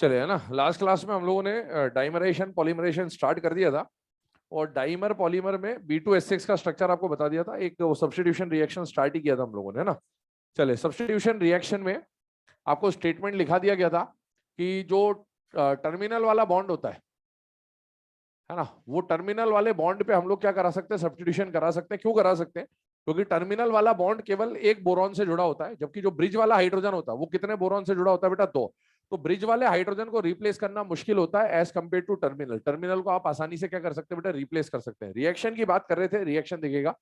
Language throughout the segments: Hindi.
चले है ना। लास्ट क्लास में हम लोगों ने डाइमरेशन पॉलीमरेशन स्टार्ट कर दिया था और डाइमर पॉलीमर में B2S6 का स्ट्रक्चर आपको बता दिया था। एक सब्स्टिट्यूशन रिएक्शन स्टार्ट ही किया था हम लोगों ने, है ना। चले, सब्स्टिट्यूशन रिएक्शन में आपको स्टेटमेंट लिखा दिया गया था कि जो टर्मिनल वाला बॉन्ड होता है ना, वो टर्मिनल वाले बॉन्ड पे हम लोग क्या करा सकते हैं, सब्स्टिट्यूशन करा सकते हैं। क्यों करा सकते हैं? क्योंकि टर्मिनल वाला बॉन्ड केवल एक बोरॉन से जुड़ा होता है, जबकि जो ब्रिज वाला हाइड्रोजन होता है वो कितने बोरॉन से जुड़ा होता है बेटा? दो। तो ब्रिज वाले हाइड्रोजन को रिप्लेस करना मुश्किल होता है as compare to terminal. Terminal को आप आसानी से क्या कर सकते हैं बेटा? रिप्लेस कर सकते हैं। रिएक्शन की बात कर रहे थे, रिएक्शन देखिएगा।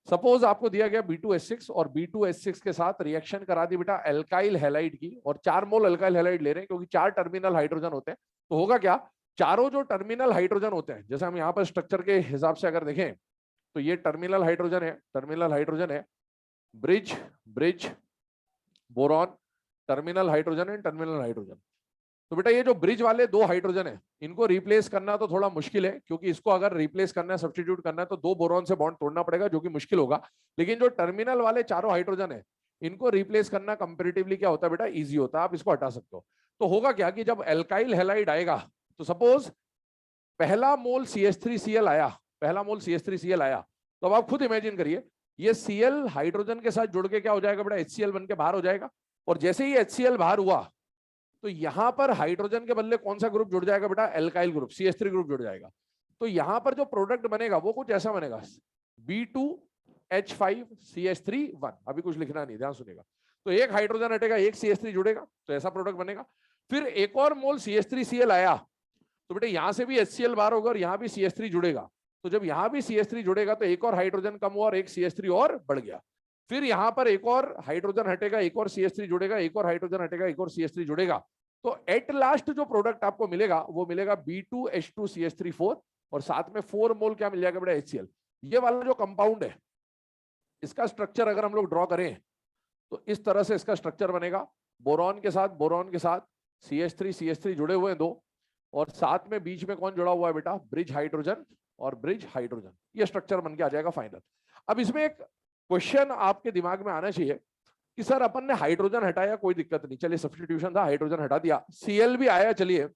सपोज आपको दिया गया B2S6 और B2S6 के साथ रिएक्शन करा दी बेटा एल्काइल हैलाइड की, और 4 मोल एल्काइल हैलाइड ले रहे हैं क्योंकि 4 टर्मिनल हाइड्रोजन होते हैं। तो होगा क्या, चारों जो टर्मिनल हाइड्रोजन होते हैं, जैसे हम यहाँ पर स्ट्रक्चर के हिसाब से अगर देखें तो ये टर्मिनल हाइड्रोजन है, टर्मिनल हाइड्रोजन है, bridge bridge boron, terminal hydrogen है, टर्मिनल हाइड्रोजन। तो बेटा ये जो ब्रिज वाले दो हाइड्रोजन है, इनको रिप्लेस करना तो थोड़ा मुश्किल है, क्योंकि इसको अगर रिप्लेस करना है, सब्स्टिट्यूट करना है, तो दो बोरॉन से बॉन्ड तोड़ना पड़ेगा, जो कि मुश्किल होगा। लेकिन जो टर्मिनल वाले चारों हाइड्रोजन है, इनको रिप्लेस करना कंपेरेटिवली क्या होता है बेटा? इजी होता है, आप इसको हटा सकते हो। तो होगा क्या कि जब एल्काइल हैलाइड आएगा, तो सपोज पहला मोल CH3Cl आया, पहला मोल CH3Cl आया, तो अब आप खुद इमेजिन करिए, ये Cl हाइड्रोजन के साथ जुड़ के क्या हो जाएगा बेटा? HCl बन के बाहर हो जाएगा। और जैसे ही HCl बाहर हुआ, तो यहां पर हाइड्रोजन के बदले कौन सा ग्रुप जुड़ जाएगा बेटा? एल्काइल ग्रुप, CH3 ग्रुप जुड़ जाएगा। तो यहां पर जो प्रोडक्ट बनेगा वो कुछ ऐसा बनेगा, B2H5CH3 1। अभी कुछ लिखना नहीं, ध्यान सुनेगा। तो एक हाइड्रोजन हटेगा, एक CH3 जुड़ेगा, तो ऐसा प्रोडक्ट बनेगा। फिर एक और मोल CH3Cl आया, तो बेटे यहां से भी HCl बाहर होगा और यहां भी CH3 जुड़ेगा। तो जब यहां भी CH3 जुड़ेगा तो एक और हाइड्रोजन कम हुआ और एक CH3 और बढ़ गया। फिर यहां पर एक और हाइड्रोजन हटेगा, एक और CH3 जुड़ेगा, एक और हाइड्रोजन हटेगा, एक और CH3 जुड़ेगा। तो एट लास्ट जो प्रोडक्ट आपको मिलेगा वो मिलेगा B2H2CH3 4, और साथ में 4 मोल क्या मिल जाएगा बेटा? HCl। ये वाला जो कंपाउंड है, इसका स्ट्रक्चर अगर हम लोग ड्रॉ करें तो इस तरह से इसका स्ट्रक्चर बनेगा। बोरॉन के साथ CH3 जुड़े हुए हैं दो, और साथ में बीच में कौन जुड़ा हुआ है बेटा? ब्रिज हाइड्रोजन और ब्रिज हाइड्रोजन। ये स्ट्रक्चर बन के आ जाएगा फाइनल। अब इसमें एक क्वेश्चन आपके दिमाग में आना चाहिए कि सर अपन ने हाइड्रोजन हटाया, कोई दिक्कत नहीं, चलिए सब्स्टिट्यूशन था, हाइड्रोजन हटा दिया, Cl भी आया, चलिए।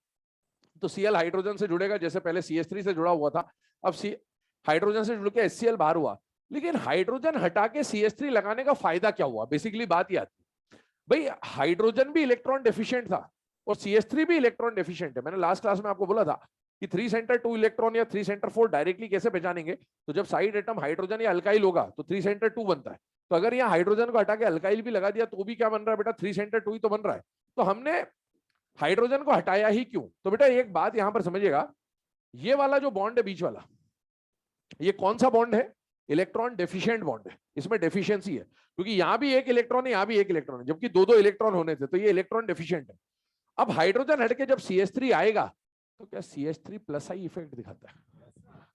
तो Cl हाइड्रोजन से जुड़ेगा, जैसे पहले CH3 से जुड़ा हुआ था, अब हाइड्रोजन से जुड़ के HCl बाहर हुआ। लेकिन हाइड्रोजन हटा के CH3 लगाने का फायदा क्या हुआ? बेसिकली बात यह आती है, भाई हाइड्रोजन भी इलेक्ट्रॉन डेफिशिएंट था और CH3 भी इलेक्ट्रॉन डेफिशिएंट है। मैंने लास्ट क्लास में आपको बोला था कि 3 सेंटर 2 इलेक्ट्रॉन या 3 सेंटर 4 डायरेक्टली कैसे पहचानेंगे? तो जब साइड एटम हाइड्रोजन या अल्काइल होगा तो 3 सेंटर 2 बनता है। तो अगर यहाँ हाइड्रोजन को हटा के अल्काइल भी लगा दिया तो भी क्या बन रहा है बेटा? 3 सेंटर 2 ही तो बन रहा है। तो हमने हाइड्रोजन को हटाया ही क्यों? तो बेटा एक बात यहां पर समझिएगा, ये वाला जो बॉन्ड है बीच वाला, ये कौन सा बॉन्ड है? इलेक्ट्रॉन डेफिशिएंट बॉन्ड है, इसमें डेफिशिएंसी है, क्योंकि यहां भी एक इलेक्ट्रॉन है, यहां भी एक इलेक्ट्रॉन है, जबकि दो दो इलेक्ट्रॉन होने थे, तो ये इलेक्ट्रॉन डेफिशिएंट है। अब हाइड्रोजन हटके जब CH3 आएगा तो क्या CH3 प्लस आई इफेक्ट दिखाता है?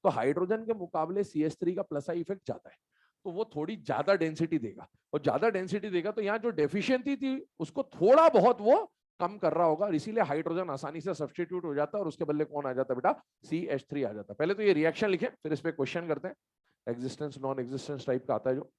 तो हाइड्रोजन के मुकाबले CH3 का प्लस आई इफेक्ट ज्यादा है, तो वो थोड़ी ज्यादा डेंसिटी देगा, और ज्यादा डेंसिटी देगा तो यहाँ जो डेफिशिएंसी थी उसको थोड़ा बहुत वो कम कर रहा होगा, इसीलिए हाइड्रोजन आसानी से सब्स्टिट्यूट हो जाता है और उसके बदले कौन आ जाता है बेटा? CH3 आ जाता है। पहले तो ये रिएक्शन लिखे, फिर इस पे क्वेश्चन करते हैं। एग्जिस्टेंस नॉन एग्जिस्टेंस टाइप का आता है जो।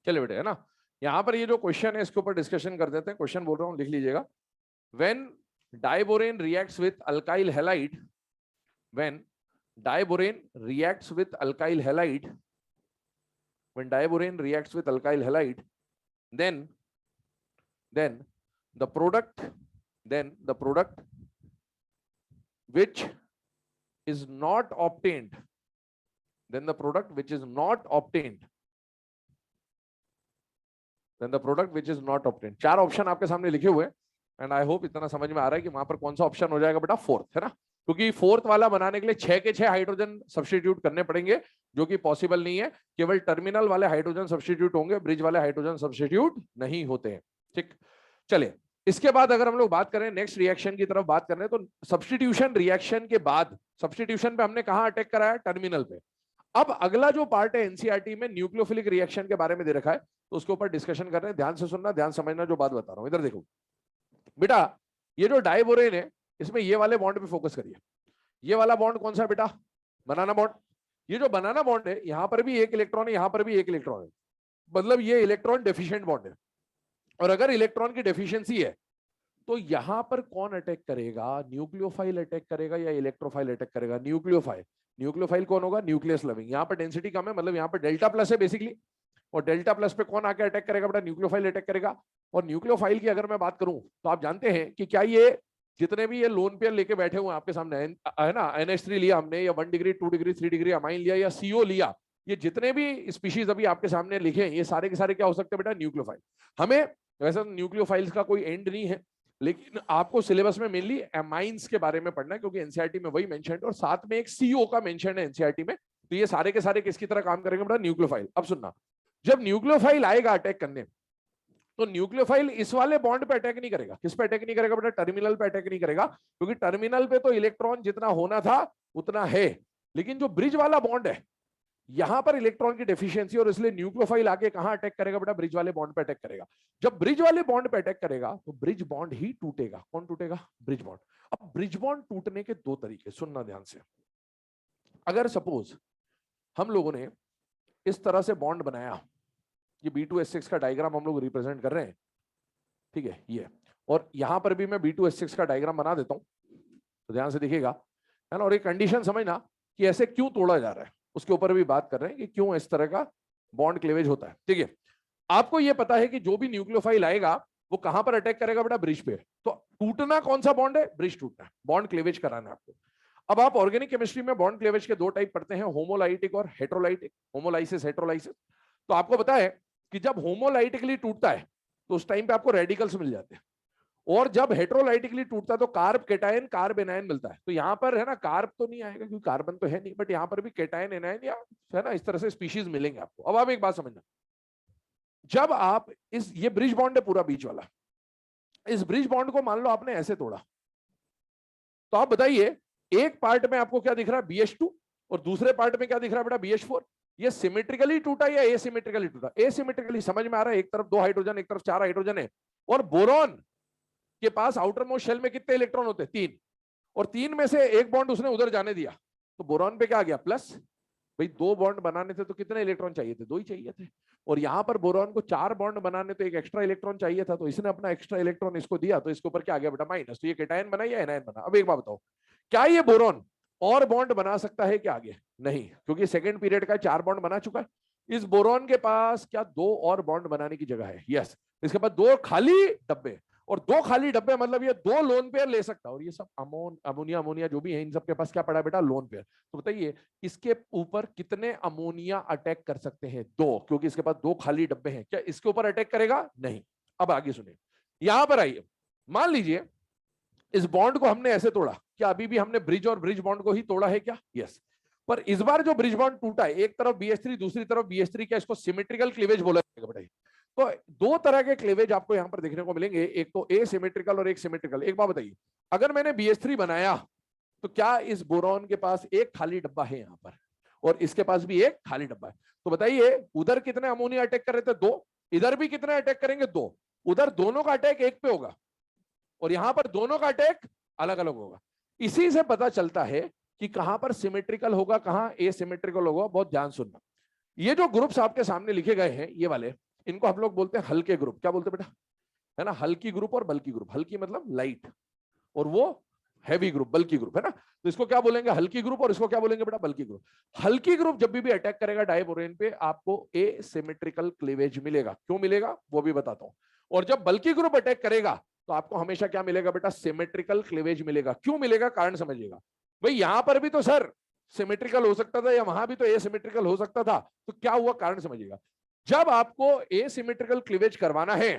चलिए बेटे, है ना, यहाँ पर ये जो क्वेश्चन है इसके ऊपर डिस्कशन कर देते हैं। क्वेश्चन बोल रहा हूँ, लिख लीजिएगा। When diborane reacts with alkyl halide, when diborane reacts with alkyl halide, when diborane reacts with alkyl halide, then the product which is not obtained, then the product which is not obtained, चार ऑप्शन आपके सामने लिखे हुए हैं, एंड आई होप इतना समझ में आ रहा है कि वहां पर कौन सा ऑप्शन हो जाएगा बेटा, फोर्थ, है ना, क्योंकि फोर्थ वाला बनाने के लिए 6 के 6 हाइड्रोजन सब्स्टिट्यूट करने पड़ेंगे, जो कि पॉसिबल नहीं है। केवल टर्मिनल वाले हाइड्रोजन सब्स्टिट्यूट होंगे, ब्रिज वाले हाइड्रोजन सब्स्टिट्यूट नहीं होते हैं। ठीक, चलिए इसके बाद अगर हम लोग बात करें नेक्स्ट रिएक्शन की तरफ बात करें, तो सब्स्टिट्यूशन रिएक्शन के बाद, सब्स्टिट्यूशन पे हमने कहां अटैक कराया, टर्मिनल पे। अब अगला जो पार्ट है एनसीईआरटी में न्यूक्लियोफिलिक रिएक्शन के बारे में दे रखा है, तो उसके ऊपर डिस्कशन कर रहे हैं। ध्यान से सुनना, ध्यान समझना जो बात बता रहा हूं। इधर देखो बेटा, ये जो डाइबोरेन है इसमें ये वाले बॉन्ड पे फोकस करिए। ये वाला बॉन्ड कौन सा बेटा, बनाना बॉन्ड। ये जो बनाना बॉन्ड है, यहां पर भी एक इलेक्ट्रॉन है, यहां पर भी एक इलेक्ट्रॉन है, मतलब ये इलेक्ट्रॉन डेफिशिएंट बॉन्ड है। और अगर इलेक्ट्रॉन की डेफिशिएंसी है तो यहां पर कौन अटैक करेगा, न्यूक्लियोफाइल अटैक करेगा या इलेक्ट्रोफाइल अटैक करेगा, न्यूक्लियोफाइल। न्यूक्लियोफाइल कौन होगा, न्यूक्लियस लविंग। यहाँ पर डेंसिटी कम है, मतलब यहाँ पर डेल्टा प्लस है बेसिकली, और डेल्टा प्लस पे कौन आके अटैक करेगा बेटा, न्यूक्लियोफाइल अटैक करेगा। और न्यूक्लियोफाइल की अगर मैं बात करूं तो आप जानते हैं कि क्या ये जितने भी ये लोन पेयर लेके बैठे हुए आपके सामने है ना, NH3 लिया हमने, या 1 डिग्री 2 डिग्री 3 डिग्री अमाइन लिया, या CO लिया, ये जितने भी स्पीशीज अभी आपके सामने लिखे हैं, ये सारे के सारे क्या हो सकते हैं बेटा, न्यूक्लियोफाइल। हमें वैसे न्यूक्लियोफाइल्स का कोई एंड नहीं है, लेकिन आपको सिलेबस में मेनली एमाइंस के बारे में पढ़ना है, क्योंकि एनसीईआरटी में वही मेंशन है, और साथ में एक CO का मेंशन है एनसीईआरटी में। तो ये सारे के सारे किसकी तरह काम करेंगे बेटा, न्यूक्लियोफाइल। अब सुनना, जब न्यूक्लियोफाइल आएगा अटैक करने, तो न्यूक्लियोफाइल इस वाले बॉन्ड पे अटैक नहीं करेगा। किस पे अटैक नहीं करेगा बेटा, टर्मिनल पे अटैक नहीं करेगा, क्योंकि टर्मिनल पे तो इलेक्ट्रॉन जितना होना था उतना है। लेकिन जो ब्रिज वाला बॉन्ड है, यहां पर इलेक्ट्रॉन की डेफिशिएंसी, और इसलिए न्यूक्लियोफाइल आके कहां अटैक करेगा बेटा, ब्रिज वाले बॉन्ड पे अटैक करेगा। जब ब्रिज वाले बॉन्ड पे अटैक करेगा तो ब्रिज बॉन्ड ही टूटेगा। कौन टूटेगा, ब्रिज बॉन्ड। अब ब्रिज बॉन्ड टूटने के दो तरीके, सुनना ध्यान से। अगर सपोज हम लोगों ने इस तरह से बॉन्ड बनाया, ये B2H6 का डायग्राम हम लोग रिप्रेजेंट कर रहे हैं, ठीक है, ये, और यहां पर भी मैं B2H6 का डायग्राम बना देता हूं, तो ध्यान से देखिएगा, है ना। और एक कंडीशन समझना कि ऐसे क्यों तोड़ा जा रहा है, उसके ऊपर भी बात कर रहे हैं कि क्यों इस तरह का बॉन्ड क्लीवेज होता है। ठीक है, आपको यह पता है कि जो भी न्यूक्लियोफाइल आएगा वो कहां पर अटैक करेगा बेटा, ब्रिज पे। तो टूटना कौन सा बॉन्ड है, ब्रिज टूटना है, बॉन्ड क्लीवेज कराना है आपको। अब आप ऑर्गेनिक केमिस्ट्री में बॉन्ड क्लीवेज के दो टाइप पढ़ते हैं, होमोलाइटिक और हेट्रोलाइटिक, होमोलाइसिस हेट्रोलाइसिस। तो आपको पता है कि जब होमोलाइटिकली टूटता है तो उस टाइम पे आपको रेडिकल्स मिल जाते हैं, और जब हेट्रोलाइटिकली टूटता है तो कार्ब केटायन कार्ब एनायन मिलता है। तो यहाँ पर है ना, कार्ब तो नहीं आएगा क्योंकि कार्बन तो है नहीं, बट यहाँ पर भी केटायन एनायन या है ना इस तरह से स्पीशीज मिलेंगे आपको। अब आप एक बात समझना, जब आप ये ब्रिज बॉन्ड है पूरा बीच वाला, इस ब्रिज बॉन्ड को मान लो आपने ऐसे तोड़ा, तो आप बताइए एक पार्ट में आपको क्या दिख रहा है, BH2, और दूसरे पार्ट में क्या दिख रहा है बेटा, BH4। ये सिमेट्रिकली टूटा या एसिमेट्रिकली टूटा, एसिमेट्रिकली। समझ में आ रहा है, एक तरफ 2 हाइड्रोजन, एक तरफ 4 हाइड्रोजन है, और बोरॉन के पास आउटर मोस्ट शेल में कितने इलेक्ट्रॉन होते हैं, 3, और 3 में से एक बॉन्ड उसने उधर जाने दिया, तो बोरॉन पे क्या आ गया, प्लस। भाई 2 बॉन्ड बनाने थे तो कितने इलेक्ट्रॉन चाहिए थे, 2 ही चाहिए थे, और यहां पर बोरॉन को 4 बॉन्ड बनाने तो एक एक्स्ट्रा इलेक्ट्रॉन चाहिए था, तो इसने अपना एक्स्ट्रा इलेक्ट्रॉन इसको दिया, तो इसके ऊपर क्या आ गया बेटा, माइनस। तो ये केटायन बना या एनायन बना। अब एक बात बताओ, क्या ये बोरॉन और बॉन्ड बना सकता है क्या आगे, नहीं, क्योंकि सेकंड पीरियड का 4 बॉन्ड बना चुका है। इस बोरॉन के पास क्या 2 और बॉन्ड बनाने की जगह है, यस। इसके बाद 2 खाली डब्बे, और 2 खाली डब्बे मतलब ये 2 लोन पेयर ले सकता है, और ये सब अमोनिया जो भी है, इन सब के पास क्या पड़ा बेटा, लोन पेयर। तो बताइए इसके ऊपर कितने अमोनिया अटैक कर सकते हैं, 2, क्योंकि इसके पास 2 खाली डब्बे हैं। क्या इसके ऊपर अटैक करेगा, नहीं। अब आगे सुनिए, यहां पर आइए, मान लीजिए इस बॉन्ड को हमने ऐसे तोड़ा, क्या अभी भी हमने ब्रिज और ब्रिज बॉन्ड को ही तोड़ा है क्या, यस। पर इस बार जो ब्रिज बॉन्ड टूटा है, एक तरफ BH3 दूसरी तरफ BH3, क्या इसको सिमेट्रिकल क्लीवेज बोला जाएगा बेटा। तो 2 तरह के क्लीवेज आपको यहां पर देखने को मिलेंगे, एक तो एसिमेट्रिकल और एक सिमेट्रिकल। एक बात बताइए, अगर मैंने BH3 बनाया तो क्या इस बोरॉन के पास एक खाली डब्बा है यहां पर, और इसके पास भी एक खाली डब्बा है। तो बताइए उधर कितने अमोनिया अटैक कर रहे थे, 2, इधर भी कितने अटैक करेंगे, 2। उधर दोनों का अटैक एक पे होगा, और यहां पर दोनों का अटैक अलग अलग होगा। इसी से पता चलता है कि कहां पर सिमेट्रिकल होगा, कहां एसिमेट्रिकल होगा। बहुत ध्यान सुनना, ये जो ग्रुप्स आपके सामने लिखे गए हैं ये वाले, इनको हम लोग बोलते हैं हल्के ग्रुप। क्या बोलते हैं बेटा, है ना, हल्की ग्रुप और बल्की ग्रुप। हल्की मतलब लाइट, और वो हैवी ग्रुप, बल्की ग्रुप, है ना। तो इसको क्या बोलेंगे, हल्की ग्रुप, और इसको क्या बोलेंगे बेटा, बल्की ग्रुप। हल्की ग्रुप जब भी अटैक करेगा डाइबोरेन पे, आपको एसिमेट्रिकल क्लीवेज मिलेगा। क्यों मिलेगा वो भी बताता हूं। और जब बल्की ग्रुप अटैक करेगा तो आपको हमेशा क्या मिलेगा बेटा, सिमेट्रिकल क्लीवेज मिलेगा। क्यों मिलेगा, कारण समझिएगा। भाई यहां पर भी तो सर सिमेट्रिकल हो सकता था, या वहां भी तो एसिमेट्रिकल हो सकता था, तो क्या हुआ, कारण समझिएगा। जब आपको एसिमेट्रिकल क्लीवेज करवाना है,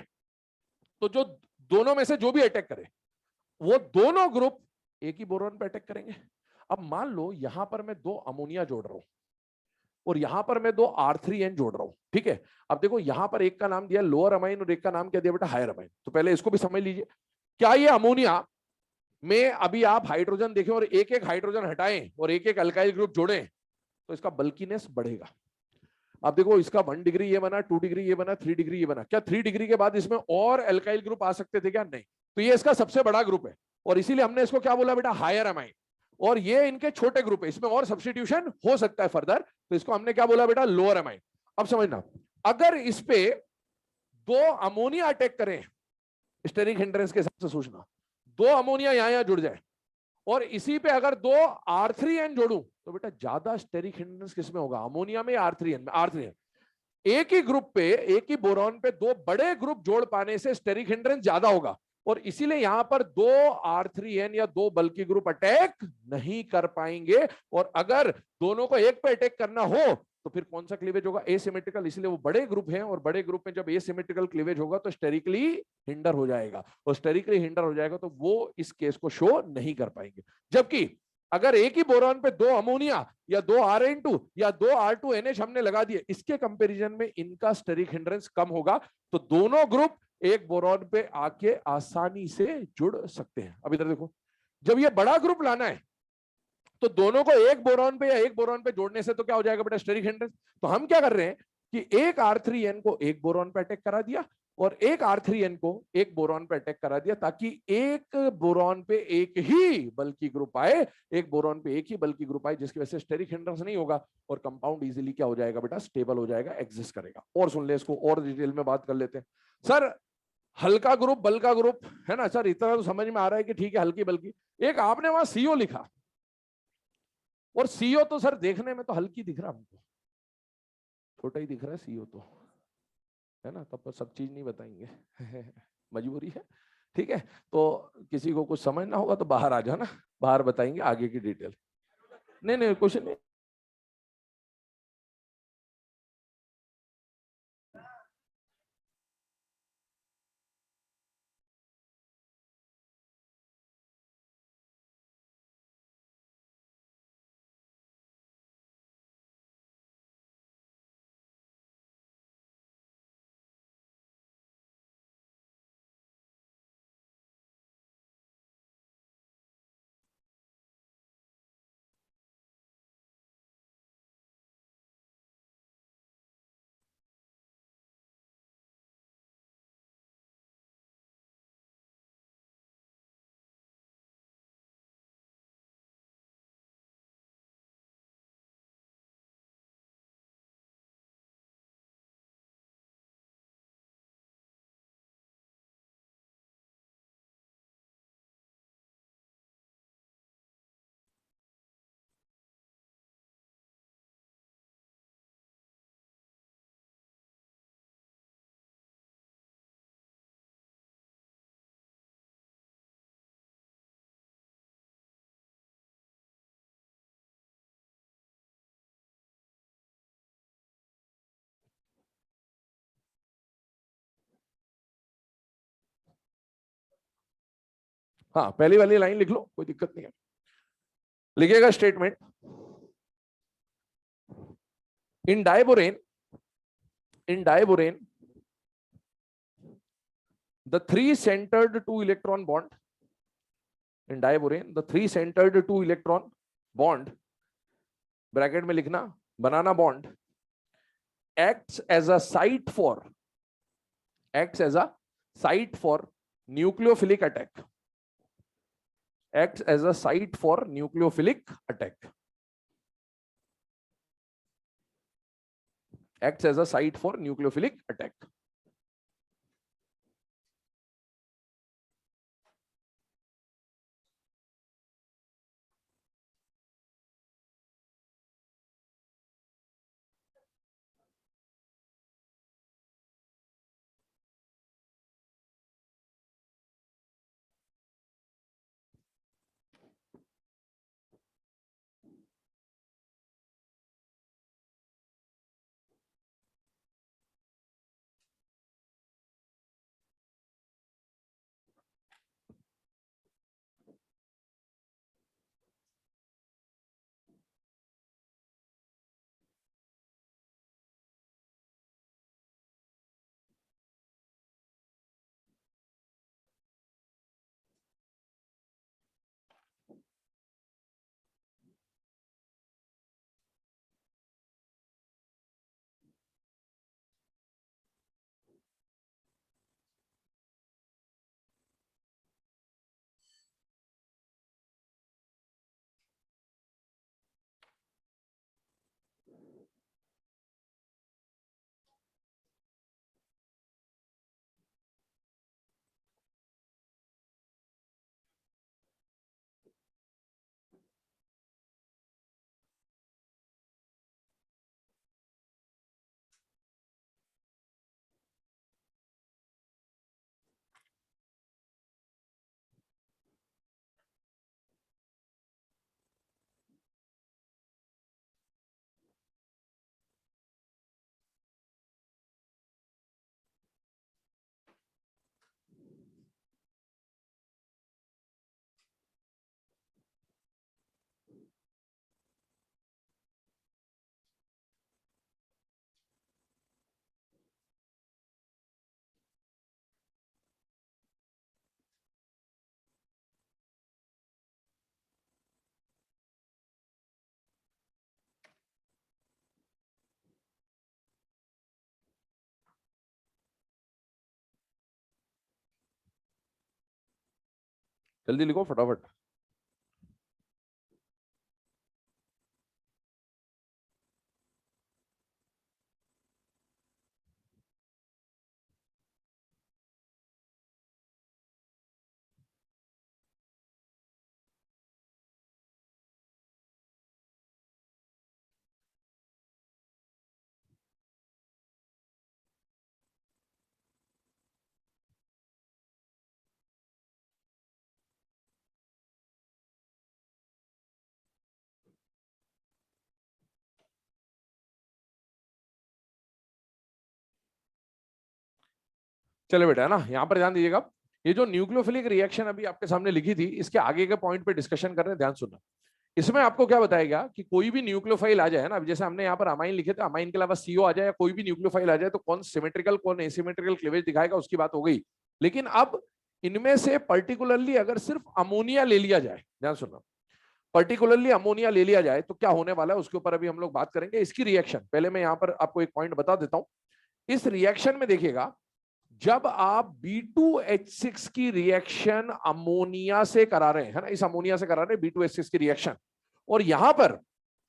तो जो दोनों में से जो भी अटैक करे, वो दोनों ग्रुप एक ही बोरॉन पे अटैक करेंगे। अब मान लो यहां पर मैं 2 अमोनिया जोड़ रहा हूं, और यहां पर मैं 2 R3N जोड़ रहा हूं, ठीक है। अब देखो यहां पर एक का नाम दिया लोअर अमाइन और एक का नाम क्या दिया बेटा, हायर अमाइन। तो पहले इसको भी समझ लीजिए। क्या ये अमोनिया में अभी आप हाइड्रोजन देखें और एक एक हाइड्रोजन हटाएं और एक एक अल्काइल ग्रुप जोड़ें, तो इसका बल्कीनेस बढ़ेगा। अब देखो इसका 1 डिग्री ये बना, 2 डिग्री ये बना, 3 डिग्री ये बना। क्या 3 डिग्री के बाद इसमें और अल्काइल ग्रुप आ सकते थे क्या, नहीं। तो ये इसका सबसे बड़ा ग्रुप है, और इसीलिए हमने इसको क्या बोला बेटा, हायर अमाइन। और ये इनके छोटे ग्रुप है, इसमें और सब्स्टिट्यूशन हो सकता है फर्दर, तो इसको हमने क्या बोला बेटा, लोअर अमाइन। अब समझना, अगर इस पे 2 अमोनिया अटैक करें, स्टेरिक हिंड्रेंस के हिसाब से सोचना, 2 अमोनिया यहां जोड़ जाए, और इसी पे अगर 2 R3N जोड़ूं, तो बेटा ज्यादा स्टेरिक हिंड्रेंस किसमें होगा, अमोनिया में, R3N में। R3N एक ही ग्रुप पे, एक ही बोरॉन पे 2 बड़े ग्रुप जोड़ पाने से स्टेरिक हिंड्रेंस ज्यादा होगा, और इसीलिए यहां पर 2 R3N या 2 बल्कि ग्रुप अटैक नहीं कर पाएंगे। और अगर दोनों को एक पे अटैक करना हो, तो फिर कौन सा क्लीवेज होगा, एसिमेट्रिकल। इसलिए वो बड़े ग्रुप हैं, और बड़े ग्रुप में जब एसिमेट्रिकल क्लीवेज होगा तो स्टेरिकली हिंडर हो जाएगा, और स्टेरिकली हिंडर हो जाएगा तो वो इस केस को शो नहीं कर पाएंगे। जबकि अगर एक ही बोरॉन पे 2 अमोनिया या 2 Rn2 या 2 R2NH हमने लगा दिए, इसके कंपैरिजन में इनका स्टेरिक हिंड्रेंस कम होगा, तो दोनों ग्रुप एक बोरॉन पे आके आसानी से जुड़ सकते हैं। अब इधर देखो, जब ये बड़ा ग्रुप लाना है, तो दोनों को एक बोरॉन पे या एक बोरॉन पे जोड़ने से तो क्या हो जाएगा बेटा, स्टेरिक हिंड्रेंस। तो हम क्या कर रहे हैं कि एक R3N को एक बोरॉन पे अटैक करा दिया, और एक R3N को एक बोरॉन पे अटैक करा दिया, ताकि एक बोरॉन पे एक ही बल्कि ग्रुप आए, एक बोरॉन पे एक ही बल्कि ग्रुप आए, जिसकी वजह से स्टेरिक हिंड्रेंस नहीं होगा, और कंपाउंड इजीली क्या हो जाएगा बेटा, स्टेबल हो जाएगा, एग्जिस्ट करेगा। और सुन ले इसको, और डिटेल में बात कर लेते हैं। सर हल्का ग्रुप, बल्का ग्रुप, है ना सर, इतना तो समझ में आ रहा है कि ठीक है, हल्की बल्कि। एक आपने वहां CO लिखा, और CO तो सर देखने में तो हल्की दिख रहा हमको, छोटा ही दिख रहा है CO तो, है ना। तब तो सब चीज नहीं बताएंगे मजबूरी है, ठीक है। तो किसी को कुछ समझना होगा तो बाहर आ जाना, बाहर बताएंगे आगे की डिटेल। नहीं नहीं, क्वेश्चन नहीं। हाँ, पहली वाली लाइन लिख लो, कोई दिक्कत नहीं है। लिखिएगा statement, in diborane, in diborane the 3-centered 2-electron bond, in diborane the 3-centered 2-electron bond, bracket में लिखना, बनाना bond, acts as a site for, acts as a site for nucleophilic attack, acts as a site for nucleophilic attack, acts as a site for nucleophilic attack. जल्दी लिखो फटाफट। चले बेटा, है ना, यहां पर ध्यान दीजिएगा। ये जो न्यूक्लियोफिलिक रिएक्शन अभी आपके सामने लिखी थी, इसके आगे के पॉइंट पे डिस्कशन कर रहे हैं, ध्यान सुनना। इसमें आपको क्या बताएगा कि कोई भी न्यूक्लियोफाइल आ जाए ना, जैसे हमने यहाँ पर अमाइन लिखे थे, अमाइन के अलावा सीओ आ जाए या कोई भी न्यूक्लियोफाइल आ जाए, तो कौन सिमेट्रिकल कौन एसिमेट्रिकल क्लीवेज दिखाएगा, उसकी बात हो गई। लेकिन अब इनमें से पर्टिकुलरली अगर सिर्फ अमोनिया ले लिया जाए, ध्यान सुनना, पर्टिकुलरली अमोनिया ले लिया जाए तो क्या होने वाला है, उसके ऊपर अभी हम लोग बात करेंगे। इसकी रिएक्शन पहले मैं यहाँ पर आपको एक पॉइंट बता देता हूं। इस रिएक्शन में देखिएगा, जब आप B2H6 की रिएक्शन अमोनिया से करा रहे हैं, है ना, इस अमोनिया से करा रहे हैं B2H6 की रिएक्शन, और यहां पर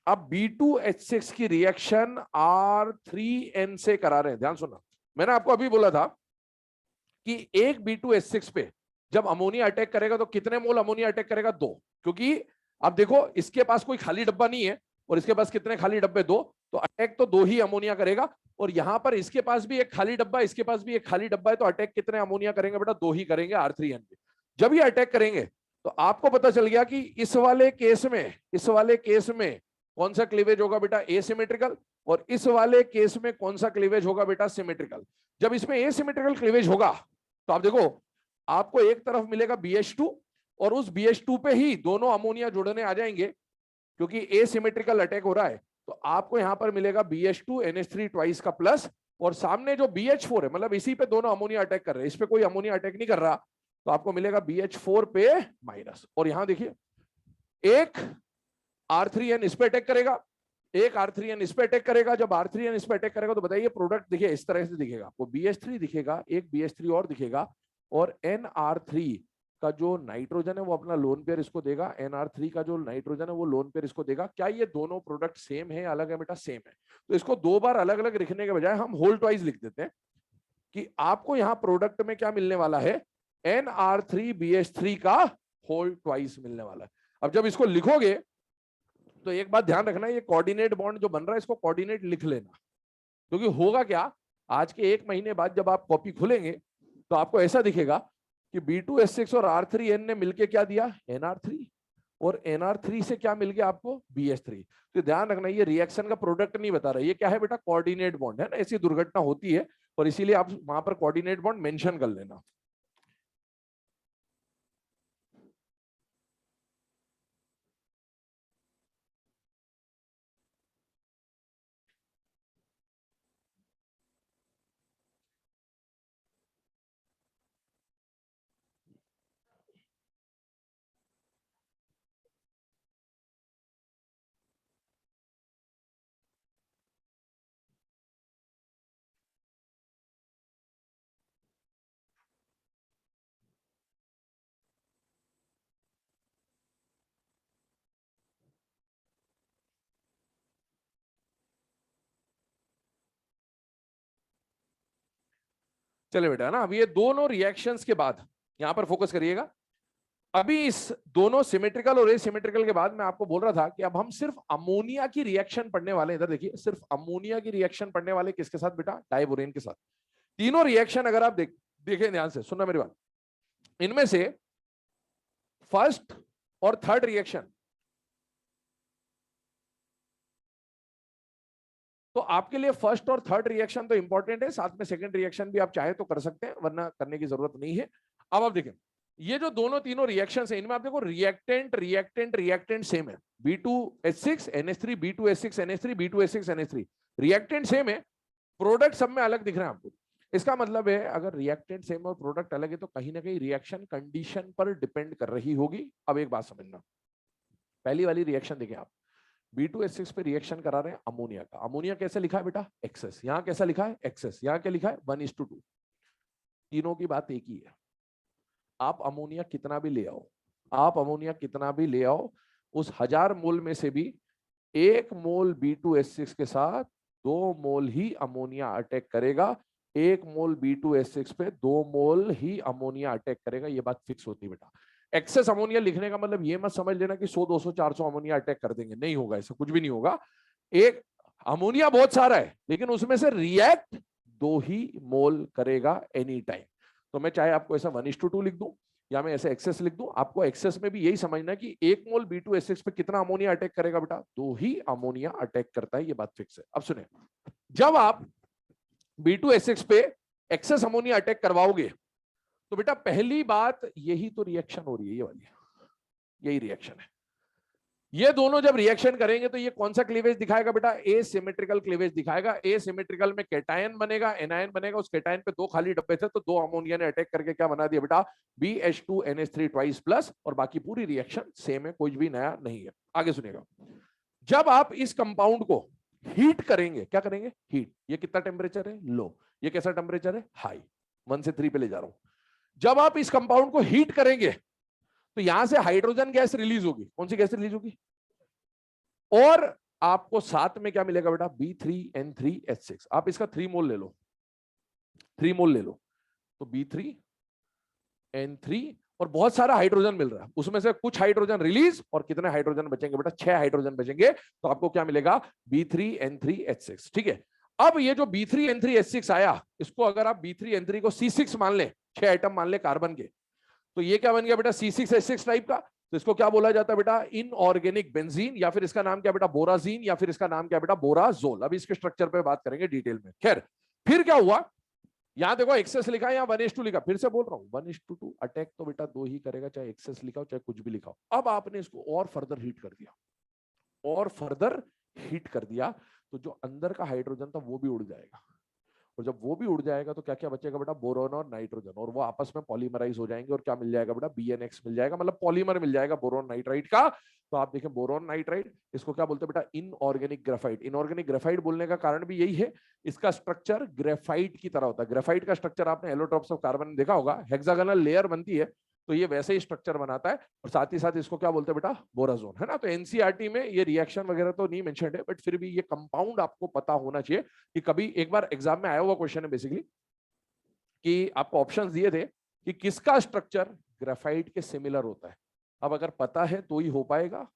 आप B2H6 की रिएक्शन R3N से करा रहे हैं। ध्यान सुनना, मैंने आपको अभी बोला था कि एक B2H6 पे जब अमोनिया अटैक करेगा तो कितने मोल अमोनिया अटैक करेगा? 2, क्योंकि अब देखो इसके पास कोई खाली डब्बा नहीं है और इसके पास कितने खाली डब्बे? 2, तो अटैक तो 2 ही अमोनिया करेगा। और यहां पर इसके पास भी एक खाली डब्बा, इसके पास भी एक खाली डब्बा है, तो अटैक कितने अमोनिया करेंगे बेटा? 2 ही करेंगे R3N पे। जब ये अटैक करेंगे तो आपको पता चल गया कि इस वाले केस में कौन सा क्लीवेज होगा बेटा? एसिमेट्रिकल। और इस वाले केस में कौन सा क्लीवेज होगा बेटा? सिमेट्रिकल। जब इसमें एसिमेट्रिकल क्लीवेज होगा तो आप देखो, आपको एक तरफ मिलेगा BH2 और उस BH2 पे ही दोनों अमोनिया जुड़ने आ जाएंगे, क्योंकि एसिमेट्रिकल अटैक हो रहा है। तो आपको यहां पर मिलेगा BH2 NH3 ट्वाइस का प्लस, और सामने जो BH4 है, मतलब इसी पे दोनों अमोनिया अटैक कर रहे हैं, इस पे कोई अमोनिया अटैक नहीं कर रहा, तो आपको मिलेगा BH4 पे माइनस। और यहां देखिए, एक R3N इस पे अटैक करेगा, एक R3N इस पे अटैक करेगा। जब R3N इस पे अटैक करेगा तो बताइए प्रोडक्ट देखिए इस तरह से दिखेगा, आपको BH3 दिखेगा, एक BH3 और दिखेगा, और NR3 का जो नाइट्रोजन है वो अपना लोन पेयर इसको देगा, NR3 का जो नाइट्रोजन है वो लोन पेयर इसको देगा। क्या ये दोनों प्रोडक्ट सेम है अलग है बेटा? सेम है। तो इसको दो बार अलग अलग लिखने के बजाय हम होल ट्वाइस लिख देते हैं कि आपको यहाँ प्रोडक्ट में क्या मिलने वाला है, NR3BH3 का होल ट्वाइस मिलने वाला है। अब जब इसको लिखोगे तो एक बात ध्यान रखना, ये कोऑर्डिनेट बॉन्ड जो बन रहा है इसको कोऑर्डिनेट लिख लेना, क्योंकि होगा क्या, आज के 1 महीने बाद जब आप कॉपी खुलेंगे तो आपको ऐसा दिखेगा कि B2S6 और R3N ने मिलके क्या दिया, NR3, और NR3 से क्या मिल गया आपको, BH3। तो ध्यान रखना ये रिएक्शन का प्रोडक्ट नहीं बता रहा, ये क्या है बेटा, कोऑर्डिनेट बॉन्ड है ना। ऐसी दुर्घटना होती है और इसीलिए आप वहां पर कोऑर्डिनेट बॉन्ड मेंशन कर लेना। चले बेटा ना, अब ये दोनों रिएक्शंस के बाद यहां पर फोकस करिएगा। अभी इस दोनों सिमेट्रिकल और एसिमेट्रिकल के बाद मैं आपको बोल रहा था कि अब हम सिर्फ अमोनिया की रिएक्शन पढ़ने वाले हैं। इधर देखिए, सिर्फ अमोनिया की रिएक्शन पढ़ने वाले किसके साथ बेटा, डाइबोरेन के साथ। तीनों रिएक्शन अगर आप देखें ध्यान से, सुनना मेरी बात, इनमें से फर्स्ट और थर्ड रिएक्शन तो आपके लिए फर्स्ट और थर्ड रिएक्शन तो इंपॉर्टेंट है, साथ में सेकंड रिएक्शन भी आप चाहे तो कर सकते हैं, वरना करने की जरूरत नहीं है। अब आप देखें, ये जो दोनों तीनों रिएक्शंस हैं, इनमें आप देखो रिएक्टेंट रिएक्टेंट रिएक्टेंट सेम है, B2H6 NH3 B2H6 NH3 B2H6 NH3, reactant same है, प्रोडक्ट सब में अलग दिख रहे हैं आपको। इसका मतलब है अगर रिएक्टेंट सेम और प्रोडक्ट अलग है तो कहीं ना कहीं रिएक्शन कंडीशन पर डिपेंड कर रही होगी। अब एक बात समझना, पहली वाली रिएक्शन देखें आप, B2H6 पे रिएक्शन करा रहे हैं अमोनिया का। अमोनिया कैसे लिखा है बेटा, एक्सेस। यहां कैसा लिखा है, एक्सेस। यहां क्या लिखा है, 1:2। तीनों की बात एक ही है, आप अमोनिया कितना भी ले आओ, आप अमोनिया कितना भी ले आओ, उस 1000 मोल में से भी 1 मोल B2H6 के साथ 2 मोल ही अमोनिया अटैक करेगा। 1 मोल B2H6 पे 2 मोल ही अमोनिया अटैक करेगा, ये बात फिक्स होती है बेटा। एक्सेस अमोनिया लिखने का मतलब ये मत समझ लेना कि 100 200 400 अमोनिया अटैक कर देंगे, नहीं होगा, ऐसा कुछ भी नहीं होगा। एक अमोनिया बहुत सारा है लेकिन उसमें से रिएक्ट 2 ही मोल करेगा एनी टाइम। तो मैं चाहे आपको ऐसा 1:2 लिख दूं या मैं ऐसे एक्सेस लिख दूं, आपको एक्सेस में भी यही समझना कि 1 मोल B2H6 पे कितना अमोनिया अटैक करेगा बेटा, 2 ही अमोनिया अटैक करता है, ये बात फिक्स है। अब सुने, जब आप B2H6 पे एक्सेस अमोनिया अटैक करवाओगे तो बेटा पहली बात यही तो रिएक्शन हो रही है, ये वाली, यही रिएक्शन है। ये दोनों जब रिएक्शन करेंगे तो ये कौन सा क्लीवेज दिखाएगा बेटा, एसिमेट्रिकल क्लीवेज दिखाएगा। एसिमेट्रिकल में कैटायन बनेगा, एनायन बनेगा, उस कैटायन पे 2 खाली डब्बे थे तो 2 अमोनिया ने अटैक करके क्या बना दिया बेटा, BH2NH3 ट्वाइस प्लस, और बाकी पूरी रिएक्शन सेम है, कुछ भी नया नहीं है। आगे सुनेगा, जब आप इस कंपाउंड को हीट करेंगे, क्या करेंगे, हीट, ये कितना टेम्परेचर है, लो, ये कैसा टेम्परेचर है, हाई, 1 से 3 पे ले जा रहा हूं। जब आप इस कंपाउंड को हीट करेंगे तो यहां से हाइड्रोजन गैस रिलीज होगी, कौन सी गैस रिलीज होगी, और आपको साथ में क्या मिलेगा बेटा, B3N3H6। आप इसका 3 मोल ले लो, 3 मोल ले लो, तो B3N3 और बहुत सारा हाइड्रोजन मिल रहा है, उसमें से कुछ हाइड्रोजन रिलीज और कितने हाइड्रोजन बचेंगे बेटा, 6 हाइड्रोजन बचेंगे, तो आपको क्या मिलेगा, B3N3H6। ठीक है, अब ये जो B3N3H6 आया, इसको अगर आप B3N3 को C6 मान ले, 6 आइटम मान ले कार्बन के, तो ये क्या बन गया बेटा, C6H6 टाइप का। तो इसको क्या बोला जाता है बेटा, इनऑर्गेनिक बेंजीन, या फिर इसका नाम क्या बेटा, बोराजीन, या फिर इसका नाम क्या बेटा, बोराजोल। अभी इसके स्ट्रक्चर पे बात करेंगे डिटेल में। खैर, फिर क्या हुआ, यहां देखो एक्सेस लिखा है, यहाँ 1:2 लिखा, फिर से बोल रहा हूं 1:2 अटैक तो बेटा 2 ही करेगा, चाहे एक्सेस लिखा हो चाहे कुछ भी लिखा हो। अब आपने इसको और फर्दर हीट कर दिया, और फर्दर हीट कर दिया, तो जो अंदर का हाइड्रोजन था वो भी उड़ जाएगा, और जब वो भी उड़ जाएगा तो क्या क्या बचेगा बेटा, बोरोन और नाइट्रोजन, और वो आपस में पॉलीमराइज हो जाएंगे और क्या मिल जाएगा बेटा, BNX मिल जाएगा, मतलब पॉलीमर मिल जाएगा बोरोन नाइट्राइड का। तो आप देखें बोरोन नाइट्राइड, इसको क्या बोलते हैं बेटा, इनऑर्गेनिक ग्रेफाइट। इनऑर्गेनिक ग्रेफाइट बोलने का कारण भी यही है, इसका स्ट्रक्चर ग्रेफाइट की तरह होता है। ग्रेफाइट का स्ट्रक्चर आपने एलोट्रोप्स ऑफ कार्बन देखा होगा, हेक्सागोनल लेयर बनती है, तो ये वैसे ही स्ट्रक्चर बनाता है, और साथ ही साथ इसको क्या बोलते हैं बेटा, बोराजोन, है ना। तो एनसीईआरटी में ये रिएक्शन वगैरह तो नहीं मेंशन्ड है, बट फिर भी ये कंपाउंड आपको पता होना चाहिए कि कभी एक बार एग्जाम में आया हुआ क्वेश्चन है बेसिकली, कि आपको ऑप्शंस दिए थे कि किसका स्ट्रक्चर ग्रेफाइट के सिमिलर होता है। अब अगर पता है तो ही हो पाएगा,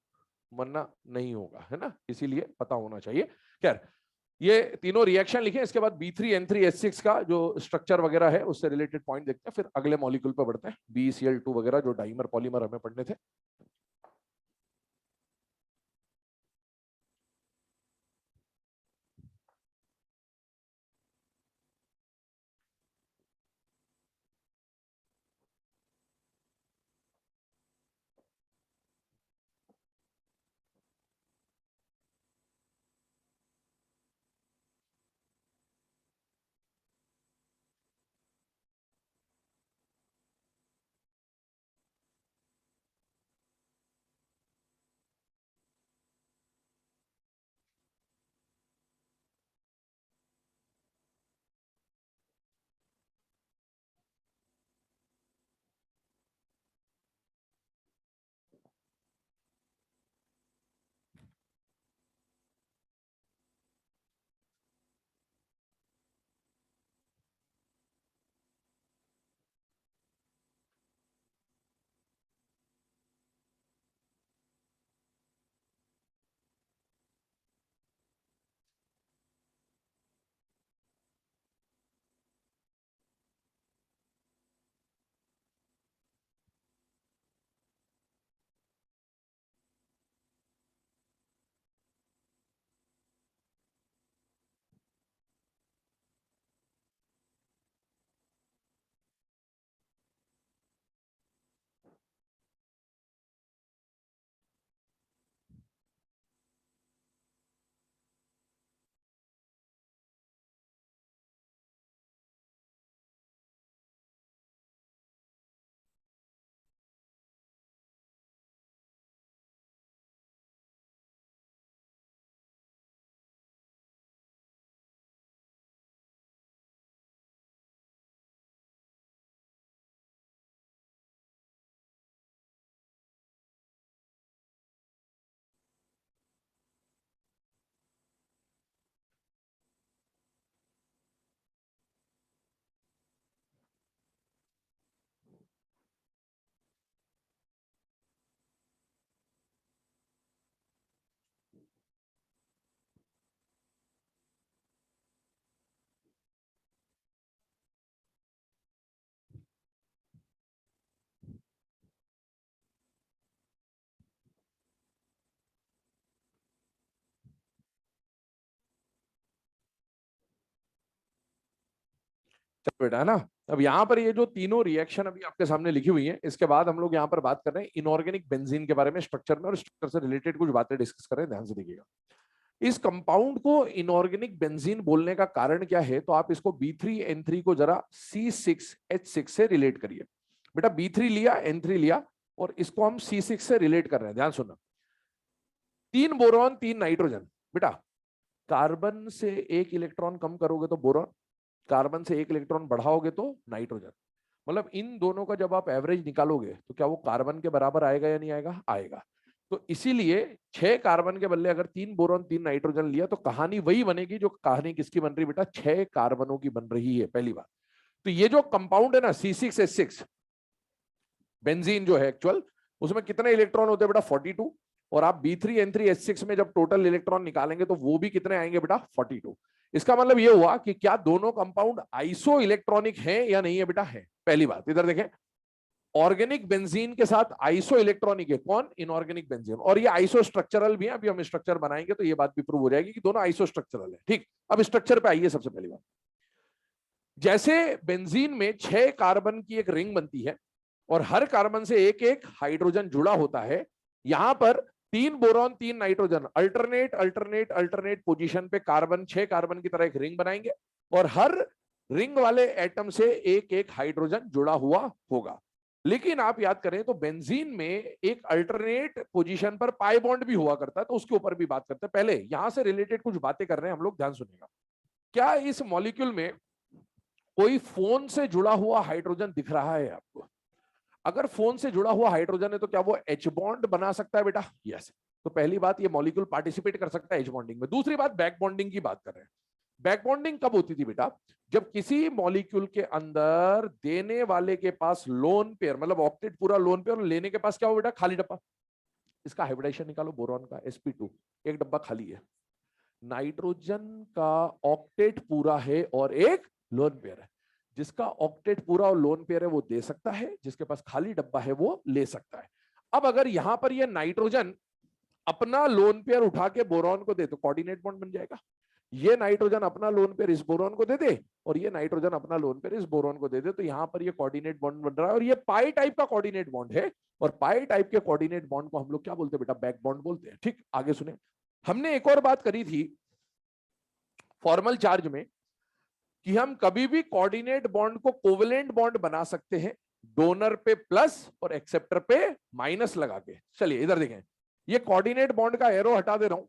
वरना नहीं होगा, है ना, इसीलिए पता होना चाहिए। खैर, ये तीनों रिएक्शन लिखे, इसके बाद B3N3H6 का जो स्ट्रक्चर वगैरह है उससे रिलेटेड पॉइंट देखते हैं, फिर अगले मॉलिक्यूल पर बढ़ते हैं, BeCl2 वगैरह जो डाइमर पॉलीमर हमें पढ़ने थे। चलो बेटा, है ना। अब यहाँ पर ये जो तीनों रिएक्शन अभी आपके सामने लिखी हुई है, इसके बाद हम लोग यहाँ पर बात कर रहे हैं इनऑर्गेनिक बेंजीन के बारे में, स्ट्रक्चर में, और स्ट्रक्चर से रिलेटेड कुछ बातें डिस्कस कर रहे हैं, ध्यान से देखिएगा। इस कंपाउंड को इनऑर्गेनिक बेंजीन बोलने का कारण क्या है, तो आप इसको B3N3 को जरा C6H6 से रिलेट करिए। बेटा B3 लिया, N3 लिया, और इसको हम C6 से रिलेट कर रहे हैं, ध्यान सुनना। 3 बोरॉन 3 नाइट्रोजन। बेटा कार्बन से 1 इलेक्ट्रॉन कम करोगे तो बोरॉन, कार्बन से 1 इलेक्ट्रॉन बढ़ाओगे तो नाइट्रोजन। मतलब इन दोनों का जब आप एवरेज निकालोगे तो क्या वो कार्बन के बराबर आएगा या नहीं आएगा, आएगा। तो इसीलिए 6 कार्बन के बदले अगर 3 बोरॉन 3 नाइट्रोजन लिया तो कहानी वही बनेगी जो कहानी किसकी बन रही बेटा, 6 कार्बनों की बन रही है, पहली बात। तो ये जो कंपाउंड है ना C6H6 बेंजीन जो है एक्चुअल, उसमें कितने इलेक्ट्रॉन होते हैं बेटा, 42। और आप B3N3H6 में जब टोटल इलेक्ट्रॉन निकालेंगे तो वो भी कितने आएंगे बेटा, 42। इसका मतलब ये हुआ कि क्या दोनों कंपाउंड आइसो इलेक्ट्रॉनिक है या नहीं है बेटा, है। पहली बात इधर देखें, ऑर्गेनिक बेंजीन के साथ आइसो इलेक्ट्रॉनिक है कौन, इनऑर्गेनिक बेंजीन, और ये आइसो स्ट्रक्चरल भी है। अभी हम स्ट्रक्चर बनाएंगे तो ये बात भी प्रूव हो जाएगी कि दोनों आइसो स्ट्रक्चरल है, ठीक। अब स्ट्रक्चर पे आइए। सबसे पहली बात, जैसे बेंजीन में 6 कार्बन की एक रिंग बनती है और हर कार्बन से एक एक हाइड्रोजन जुड़ा होता है, यहां पर 3 boron 3 nitrogen alternate alternate alternate position पे कार्बन 6 कार्बन की तरह एक रिंग बनाएंगे, और हर रिंग वाले एटम से एक एक हाइड्रोजन जुड़ा हुआ होगा। लेकिन आप याद करें तो बेंजीन में एक अल्टरनेट पोजीशन पर पाई बॉन्ड भी हुआ करता है, तो उसके ऊपर भी बात करते हैं। पहले यहां से रिलेटेड कुछ बातें कर रहे हैं हम लोग, ध्यान सुनिएगा। क्या इस मॉलिक्यूल में कोई फोन से जुड़ा हुआ हाइड्रोजन दिख रहा है आपको? अगर फोन से जुड़ा हुआ हाइड्रोजन है तो क्या वो एच बॉन्ड बना सकता है बेटा? यस। तो पहली बात, ये मॉलिक्यूल पार्टिसिपेट कर सकता है एच बॉन्डिंग में। दूसरी बात, बैक बॉन्डिंग की बात कर रहे हैं। बैक बॉन्डिंग कब होती थी बेटा? जब किसी मॉलिक्यूल के अंदर देने वाले के पास लोन पेयर, मतलब ऑक्टेट पूरा लोन पेयर, और लेने के पास क्या हो बेटा? खाली डब्बा। इसका हाइब्रिडाइजेशन निकालो, बोरॉन का sp2, एक डब्बा खाली है। नाइट्रोजन का ऑक्टेट पूरा है और एक लोन पेयर है। जिसका ऑक्टेट पूरा और लोन पेयर है वो दे सकता है, जिसके पास खाली डब्बा है वो ले सकता है। अब अगर यहां पर ये नाइट्रोजन अपना लोन पेयर उठा के बोरॉन को दे तो कोऑर्डिनेट बॉन्ड बन जाएगा। ये नाइट्रोजन अपना लोन पेयर इस बोरॉन को दे दे और ये नाइट्रोजन अपना लोन पेयर इस बोरॉन को दे दे, तो यहां पर ये कोऑर्डिनेट बॉन्ड बन रहा है और ये पाई टाइप का कोऑर्डिनेट बॉन्ड है। और पाई टाइप के कोऑर्डिनेट बॉन्ड को हम लोग क्या बोलते हैं बेटा? बैक बॉन्ड बोलते हैं। ठीक, आगे सुने। हमने एक और बात करी थी फॉर्मल चार्ज में कि हम कभी भी कोऑर्डिनेट बॉन्ड को कोवेलेंट बॉन्ड बना सकते हैं डोनर पे प्लस और एक्सेप्टर पे माइनस लगा के। चलिए इधर देखें, ये कोऑर्डिनेट बॉन्ड का एरो हटा दे रहा हूं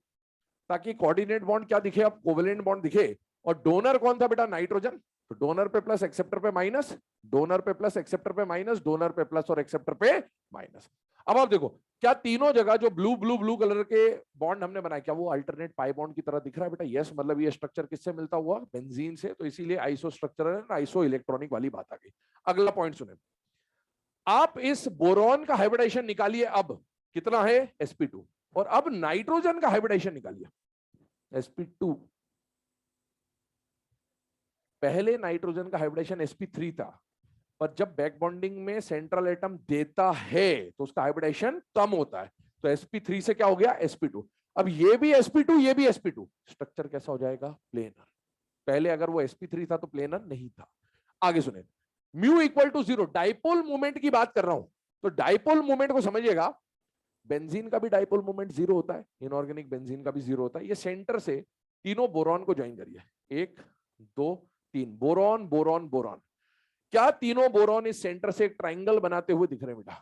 ताकि कोऑर्डिनेट बॉन्ड क्या दिखे? अब कोवेलेंट बॉन्ड दिखे। और डोनर कौन था बेटा? नाइट्रोजन। तो डोनर पे प्लस, एक्सेप्टर पे माइनस, डोनर पे प्लस, एक्सेप्टर पे माइनस, डोनर पे प्लस और एक्सेप्टर पे माइनस। अब आप देखो, क्या तीनों जगह जो ब्लू ब्लू ब्लू कलर के बॉन्ड हमने बनाए, क्या वो अल्टरनेट पाई बॉन्ड की तरह दिख रहा है बेटा? यस। मतलब ये स्ट्रक्चर किससे मिलता हुआ? बेंजीन से। तो इसीलिए iso structural and iso electronic वाली बात आ गई। अगला पॉइंट सुने, आप इस बोरॉन का हाइब्रिडाइजेशन निकालिए। अब कितना है? sp2। और अब नाइट्रोजन का हाइब्रिडाइजेशन निकालिए, sp2। पहले नाइट्रोजन का हाइब्रिडेशन sp3 था, पर जब बैक बॉन्डिंग में सेंट्रल एटम देता है तो उसका हाइब्रिडेशन कम होता है। तो sp3 से क्या हो गया? sp2। अब ये भी sp2, ये भी sp2, स्ट्रक्चर कैसा हो जाएगा? प्लेनर। पहले अगर वो sp3 था तो प्लेनर नहीं था। आगे सुने, mu equal to 0, dipole movement की बात कर रहा हूं। तो डाइपोल मूवमेंट को समझिएगा, बेंजीन का भी डाइपोल मूवमेंट 0 होता है, इनऑर्गेनिक बेंजीन का भी 0 होता है। ये सेंटर से तीनों बोरॉन को ज्वाइन करिए, 1 2 3, बोरॉन बोरॉन बोरॉन। क्या तीनों बोरॉन इस सेंटर से एक ट्राइंगल बनाते हुए दिख रहे हैं बेटा?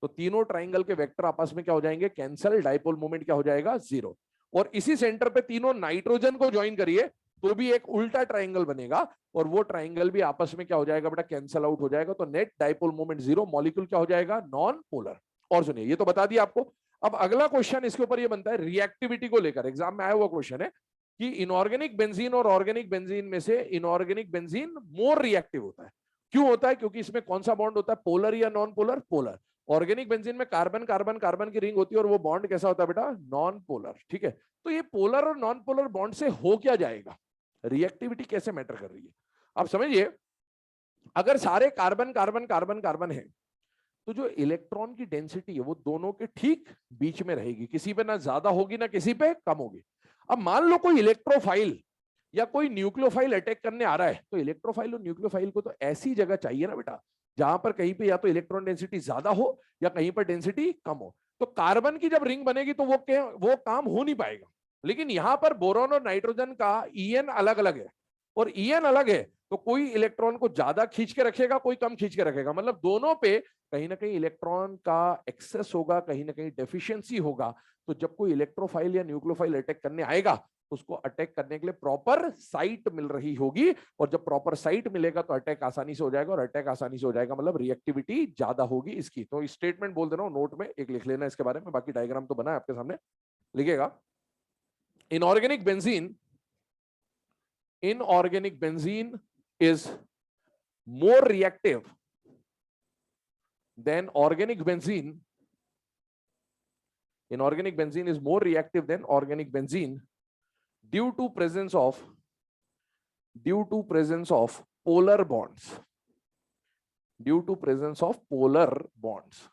तो तीनों ट्राइंगल के वेक्टर आपस में क्या हो जाएंगे? कैंसल। डाइपोल मोमेंट क्या हो जाएगा? 0। और इसी सेंटर पे तीनों नाइट्रोजन को ज्वाइन करिए तो भी एक उल्टा ट्राइंगल बनेगा और वो ट्राइंगल भी आपस में क्या हो जाएगा बेटा? कैंसल आउट हो जाएगा। तो नेट डाइपोल मोमेंट 0, मॉलिक्यूल क्या हो जाएगा? Non polar. और सुनिए, ये तो बता दिया आपको। अब अगला क्वेश्चन इसके ऊपर ये बनता है, रिएक्टिविटी को लेकर एग्जाम में आया हुआ क्वेश्चन है कि इनऑर्गेनिक बेंजीन और ऑर्गेनिक बेंजीन में से इनऑर्गेनिक बेंजीन मोर रिएक्टिव होता है। क्यों होता है? क्योंकि इसमें कौन सा बॉन्ड होता है? पोलर या non polar? Polar. Organic benzene में कार्बन कार्बन कार्बन की रिंग होती है और वो बॉन्ड कैसा होता है बेटा? Non polar. ठीक है, तो ये पोलर और नॉन पोलर बॉन्ड से हो क्या जाएगा? रिएक्टिविटी कैसे मैटर कर रही है आप समझिए। अगर सारे कार्बन कार्बन कार्बन कार्बन है तो जो इलेक्ट्रॉन की डेंसिटी है वो दोनों के ठीक बीच में रहेगी, किसी पे ना ज्यादा होगी ना किसी पे कम होगी। अब मान लो कोई इलेक्ट्रोफाइल या कोई न्यूक्लियोफाइल अटैक करने आ रहा है, तो इलेक्ट्रोफाइल और न्यूक्लियोफाइल को तो ऐसी जगह चाहिए ना बेटा जहां पर कहीं पे या तो इलेक्ट्रॉन डेंसिटी ज्यादा हो या कहीं पर डेंसिटी कम हो। तो कार्बन की जब रिंग बनेगी तो वो काम हो नहीं पाएगा। लेकिन यहां पर बोरॉन और नाइट्रोजन का ईएन अलग अलग है, और ईएन अलग है तो कोई इलेक्ट्रॉन को ज्यादा खींच के रखेगा, कोई कम खींच के रखेगा। मतलब दोनों पे कहीं ना कहीं इलेक्ट्रॉन का एक्सेस होगा, कहीं ना कहीं डेफिशिएंसी होगा। तो जब कोई इलेक्ट्रोफाइल या न्यूक्लियोफाइल अटैक करने आएगा, उसको अटैक करने के लिए प्रॉपर साइट मिल रही होगी, और जब प्रॉपर साइट मिलेगा तो अटैक आसानी से हो जाएगा, और अटैक आसानी से हो जाएगा मतलब रिएक्टिविटी ज्यादा होगी इसकी। तो स्टेटमेंट बोल दे रहा हूं, नोट में एक लिख लेना इसके बारे में, बाकी डायग्राम तो बना है आपके सामने, लिखेगा। Inorganic benzene, inorganic benzene is more reactive than organic benzene. Inorganic benzene is more reactive than organic benzene due to presence of polar bonds. Due to presence of polar bonds.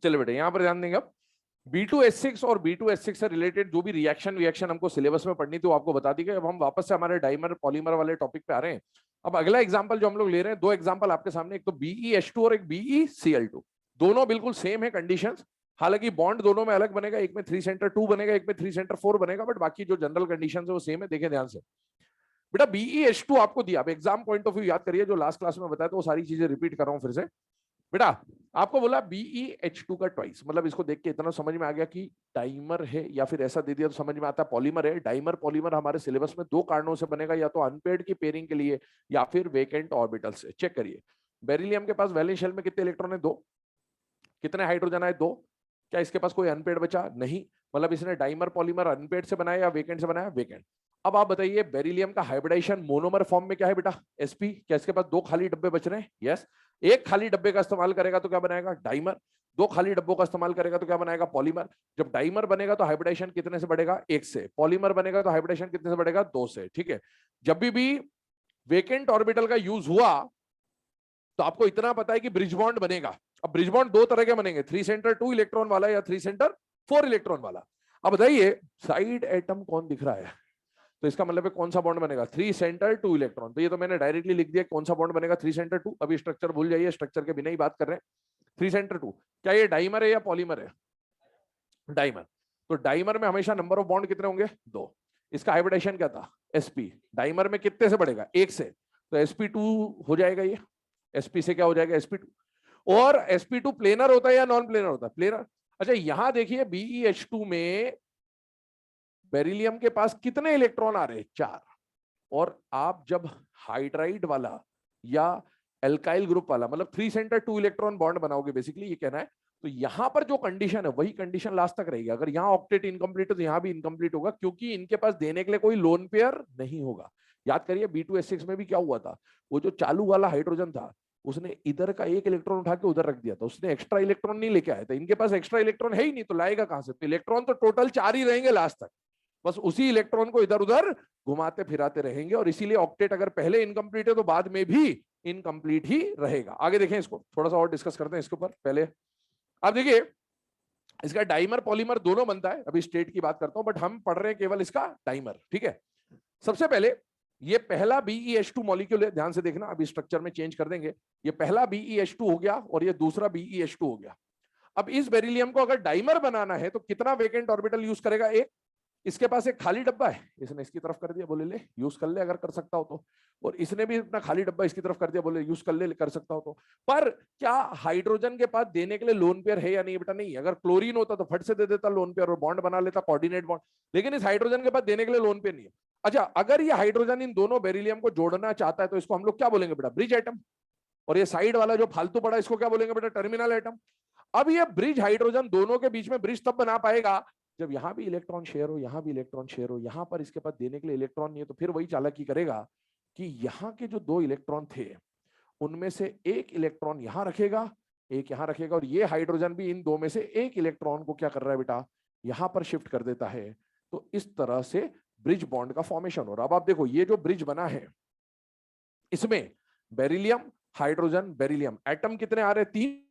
चलिए बेटे यहाँ पर ध्यान देंगे अब B2H6 और B2H6 से रिलेटेड जो भी रिएक्शन हमको सिलेबस में पढ़नी थी वो आपको बता दी गई। अब हम वापस से हमारे डाइमर पॉलीमर वाले टॉपिक पे आ रहे हैं। अब अगला एग्जांपल जो हम लोग ले रहे हैं, दो एग्जांपल आपके सामने, एक तो BeH2 और एक BeCl2। दोनों बिल्कुल सेम है कंडीशंस, हालांकि बॉन्ड दोनों में अलग बनेगा, एक में 3 सेंटर 2 बनेगा, एक में 3 सेंटर 4 बनेगा, बट बाकी जो जनरल कंडीशंस है वो सेम है। देखें ध्यान से बेटा, BeH2 आपको दिया, अब एग्जाम पॉइंट ऑफ व्यू याद करिए, जो लास्ट क्लास में बताया तो वो सारी चीजें रिपीट कर रहा हूं फिर से। बेटा आपको बोला BeH2 का ट्वाइस, मतलब इसको देख के इतना समझ में आ गया कि डाइमर है, या फिर ऐसा दे दिया तो समझ में आता है पॉलीमर है। डाइमर पॉलीमर हमारे सिलेबस में दो कारणों से बनेगा, या तो अनपेयर्ड की पेयरिंग के लिए या फिर वेकेंट ऑर्बिटल से। चेक करिए, बेरिलियम के पास वैलेंस शेल में कितने इलेक्ट्रॉन है? 2। कितने हाइड्रोजन आए? 2। क्या इसके पास कोई अनपेयर्ड बचा? नहीं, मतलब इसने डाइमर पॉलीमर अनपेयर्ड से बनाया या वेकेंट से बनाया? वेकेंट। अब आप बताइए, बेरिलियम का हाइब्रिडाइजेशन मोनोमर फॉर्म में क्या है बेटा? sp। क्या इसके पास 2 खाली डब्बे बच रहे हैं? यस। एक खाली डब्बे का इस्तेमाल करेगा तो क्या बनाएगा? डाइमर। 2 खाली डब्बों का इस्तेमाल करेगा तो क्या बनाएगा? पॉलीमर। जब डाइमर बनेगा तो हाइब्रिडाइजेशन कितने से बढ़ेगा? 1 से। पॉलीमर बनेगा तो हाइब्रिडाइजेशन कितने से बढ़ेगा? 2 से। ठीक है, जब भी वेकेंट ऑर्बिटल का यूज हुआ तो आपको इतना पता है कि ब्रिज बॉन्ड बनेगा। अब ब्रिज बॉन्ड 2 तरह के बनेंगे, 3 सेंटर 2 इलेक्ट्रॉन वाला या 3 सेंटर 4 इलेक्ट्रॉन वाला। अब बताइए साइड एटम कौन दिख रहा है, तो इसका मतलब है कौन सा बॉन्ड बनेगा? 3 सेंटर 2 इलेक्ट्रॉन। तो ये तो मैंने डायरेक्टली लिख दिया कौन सा बॉन्ड बनेगा? 3 सेंटर 2। अभी स्ट्रक्चर भूल जाइए, स्ट्रक्चर के बिना ही बात कर रहे हैं। 3 सेंटर 2, क्या ये डाइमर है या पॉलीमर है? डाइमर। तो डाइमर में हमेशा नंबर ऑफ बॉन्ड कितने होंगे? 2। इसका हाइब्रिडाइजेशन क्या था? sp। डाइमर में कितने से बढ़ेगा? 1 से। तो sp2 हो जाएगा, ये sp से क्या हो जाएगा? sp2। और sp2 प्लेनर होता है या नॉन प्लेनर होता है? प्लेनर। अच्छा यहां देखिए BeH2 में बेरिलियम के पास कितने इलेक्ट्रॉन आ रहे हैं? 4। और आप जब हाइड्राइड वाला या एल्काइल ग्रुप वाला, मतलब 3 सेंटर 2 इलेक्ट्रॉन बॉन्ड बनाओगे, बेसिकली ये कहना है, तो यहां पर जो कंडीशन है वही कंडीशन लास्ट तक रहेगी। अगर यहाँ ऑक्टेट इनकम्प्लीट है तो यहाँ भी इनकम्प्लीट होगा, क्योंकि इनके पास देने के लिए कोई लोन पेयर नहीं होगा। याद करिए B2H6 में भी क्या हुआ था, वो जो चालू वाला हाइड्रोजन था उसने इधर का एक इलेक्ट्रॉन उठा के उधर रख दिया था, उसने एक्स्ट्रा इलेक्ट्रॉन नहीं लेके आया था। इनके पास एक्स्ट्रा इलेक्ट्रॉन है ही नहीं, तो लाएगा कहां से? तो इलेक्ट्रॉन तो टोटल 4 ही रहेंगे लास्ट तक, बस उसी इलेक्ट्रॉन को इधर उधर घुमाते फिराते रहेंगे। और इसीलिए ऑक्टेट अगर पहले इनकम्प्लीट है तो बाद में भी इनकम्प्लीट ही रहेगा। आगे देखें, इसको थोड़ा सा और डिस्कस करते हैं इसके ऊपर। पहले अब देखिए, इसका डाइमर पॉलीमर दोनों बनता है। अभी स्टेट की बात करता हूं, बट हम पढ़ रहे हैं केवल इसका डाइमर। ठीक है, सबसे पहले ये पहला BeH2 मॉलिक्यूल है, ध्यान से देखना, अभी स्ट्रक्चर में चेंज कर देंगे। ये पहला BeH2 हो गया और ये दूसरा BeH2 हो गया। अब इस बेरिलियम को अगर डाइमर बनाना है तो कितना वेकेंट ऑर्बिटल यूज करेगा? 1। इसके पास एक खाली डब्बा है, इसने इसकी तरफ कर दिया, बोले ले यूज कर ले अगर कर सकता हो तो। और इसने भी अपना खाली डब्बा इसकी तरफ कर दिया, बोले यूज कर ले कर सकता हो तो। पर क्या हाइड्रोजन के पास देने के लिए लोन पेयर है या नहीं? बेटा नहीं। अगर क्लोरीन होता तो फट से दे देता लोन पेयर और बॉन्ड बना लेता, कोऑर्डिनेट बॉन्ड। लेकिन इस हाइड्रोजन के पास देने के लिए लोन पेयर नहीं है। अच्छा, अगर ये हाइड्रोजन इन दोनों बेरिलियम को जोड़ना चाहता है तो इसको हम लोग क्या बोलेंगे बेटा? Bridge atom. और ये साइड वाला जो फालतू पड़ा इसको क्या बोलेंगे बेटा? Terminal atom. अब ये ब्रिज हाइड्रोजन दोनों के बीच में ब्रिज तब बना पाएगा जब यहां भी इलेक्ट्रॉन शेयर हो, यहां भी इलेक्ट्रॉन शेयर हो। यहां पर इसके पास देने के लिए इलेक्ट्रॉन नहीं है, तो फिर वही चालाकी करेगा कि यहां के जो 2 इलेक्ट्रॉन थे उनमें से एक इलेक्ट्रॉन यहां रखेगा, एक यहां रखेगा, और ये हाइड्रोजन भी इन 2 में से एक इलेक्ट्रॉन को क्या कर रहा है बेटा? यहां पर शिफ्ट कर देता है। तो इस तरह से ब्रिज बॉन्ड का फॉर्मेशन हो रहा है। अब आप देखो, ये जो ब्रिज बना है इसमें बेरिलियम हाइड्रोजन बेरिलियम, एटम कितने आ रहे हैं? 3।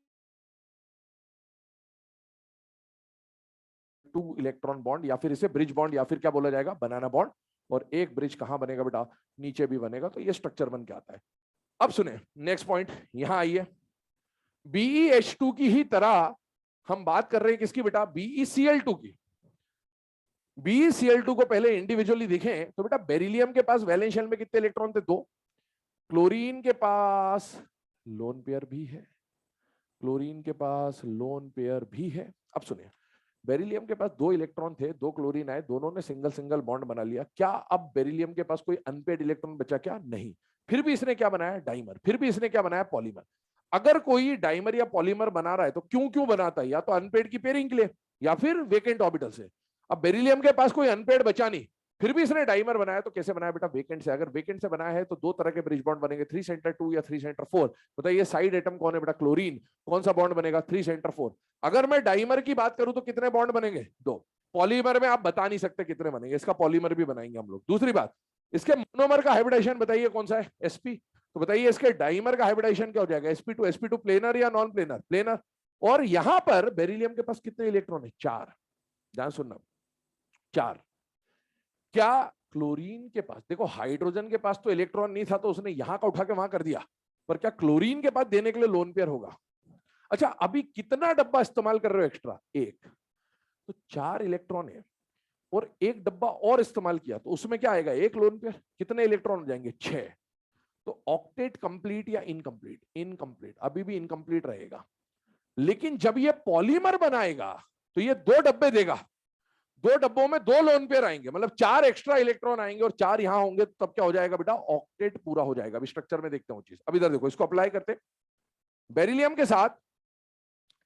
2 इलेक्ट्रॉन बॉन्ड, या फिर इसे ब्रिज बॉन्ड, या फिर क्या बोला जाएगा? बनाना बॉन्ड। और एक ब्रिज कहां बनेगा बेटा? नीचे भी बनेगा। तो ये स्ट्रक्चर बन के आता है। अब सुने नेक्स्ट पॉइंट, यहां आइए। BeH2 की ही तरह हम बात कर रहे हैं किसकी बेटा? BeCl2 की। BeCl2 को पहले इंडिविजुअली देखें तो बेटा बेरिलियम के पास वैलेंस शेल में कितने इलेक्ट्रॉन थे? 2। क्लोरीन के पास लोन पेयर भी है, क्लोरीन के पास लोन पेयर भी है। अब सुनिए, बेरिलियम के पास 2 इलेक्ट्रॉन थे, 2 क्लोरीन आए, दोनों ने सिंगल सिंगल बॉन्ड बना लिया। क्या अब बेरिलियम के पास कोई अनपेड इलेक्ट्रॉन बचा क्या? नहीं। फिर भी इसने क्या बनाया? डाइमर। फिर भी इसने क्या बनाया? पॉलीमर। अगर कोई डाइमर या पॉलीमर बना रहा है तो क्यों क्यों बनाता है? या तो अनपेड की पेयरिंग के लिए या फिर वेकेंट ऑर्बिटल से। अब बेरिलियम के पास कोई अनपेड बचा नहीं, फिर भी इसने डाइमर बनाया, तो कैसे बनाया बेटा? वेकेंट से। अगर वेकेंट से बनाया है तो 2 तरह के ब्रिज बॉन्ड बनेंगे, 3 सेंटर 2 या 3 सेंटर 4। बताइए साइड एटम कौन है बेटा? क्लोरीन। कौन सा बॉन्ड बनेगा? 3 सेंटर 4। अगर मैं डाइमर की बात करूं तो कितने बॉन्ड बनेंगे? 2। पॉलीमर में आप बता नहीं सकते कितने बनेंगे, इसका पॉलीमर भी बनाएंगे हम लोग। दूसरी बात, इसके मोनोमर का हाइब्रिडाइजेशन बताइए कौन सा है? sp। तो बताइए इसके डाइमर का हाइब्रिडाइजेशन क्या हो जाएगा? sp2। sp2 प्लेनर या नॉन प्लेनर? प्लेनर। और यहां पर बेरिलियम के पास कितने इलेक्ट्रॉन है? 4। ध्यान सुनना, 4। क्या क्लोरीन के पास, देखो हाइड्रोजन के पास तो इलेक्ट्रॉन नहीं था तो उसने यहां का उठा के वहां कर दिया, पर क्या क्लोरीन के पास देने के लिए लोन पेयर होगा? अच्छा, अभी कितना डब्बा इस्तेमाल कर रहे हो एक्स्ट्रा? एक। तो 4 इलेक्ट्रॉन है और एक डब्बा और इस्तेमाल किया तो उसमें क्या आएगा? एक लोन पेयर। कितने इलेक्ट्रॉन हो जाएंगे? 6। तो ऑक्टेट कंप्लीट या इनकंप्लीट? इनकंप्लीट, अभी भी इनकंप्लीट रहेगा। लेकिन जब ये पॉलीमर बनाएगा तो ये 2 डब्बे देगा, 2 डब्बों में 2 लोन पेयर आएंगे, मतलब 4 एक्स्ट्रा इलेक्ट्रॉन आएंगे और 4 यहां होंगे, तो तब क्या हो जाएगा बेटा? ऑक्टेट पूरा हो जाएगा। अभी स्ट्रक्चर में देखते हैं वो चीज। अब इधर देखो, इसको अप्लाई करते। बेरिलियम के साथ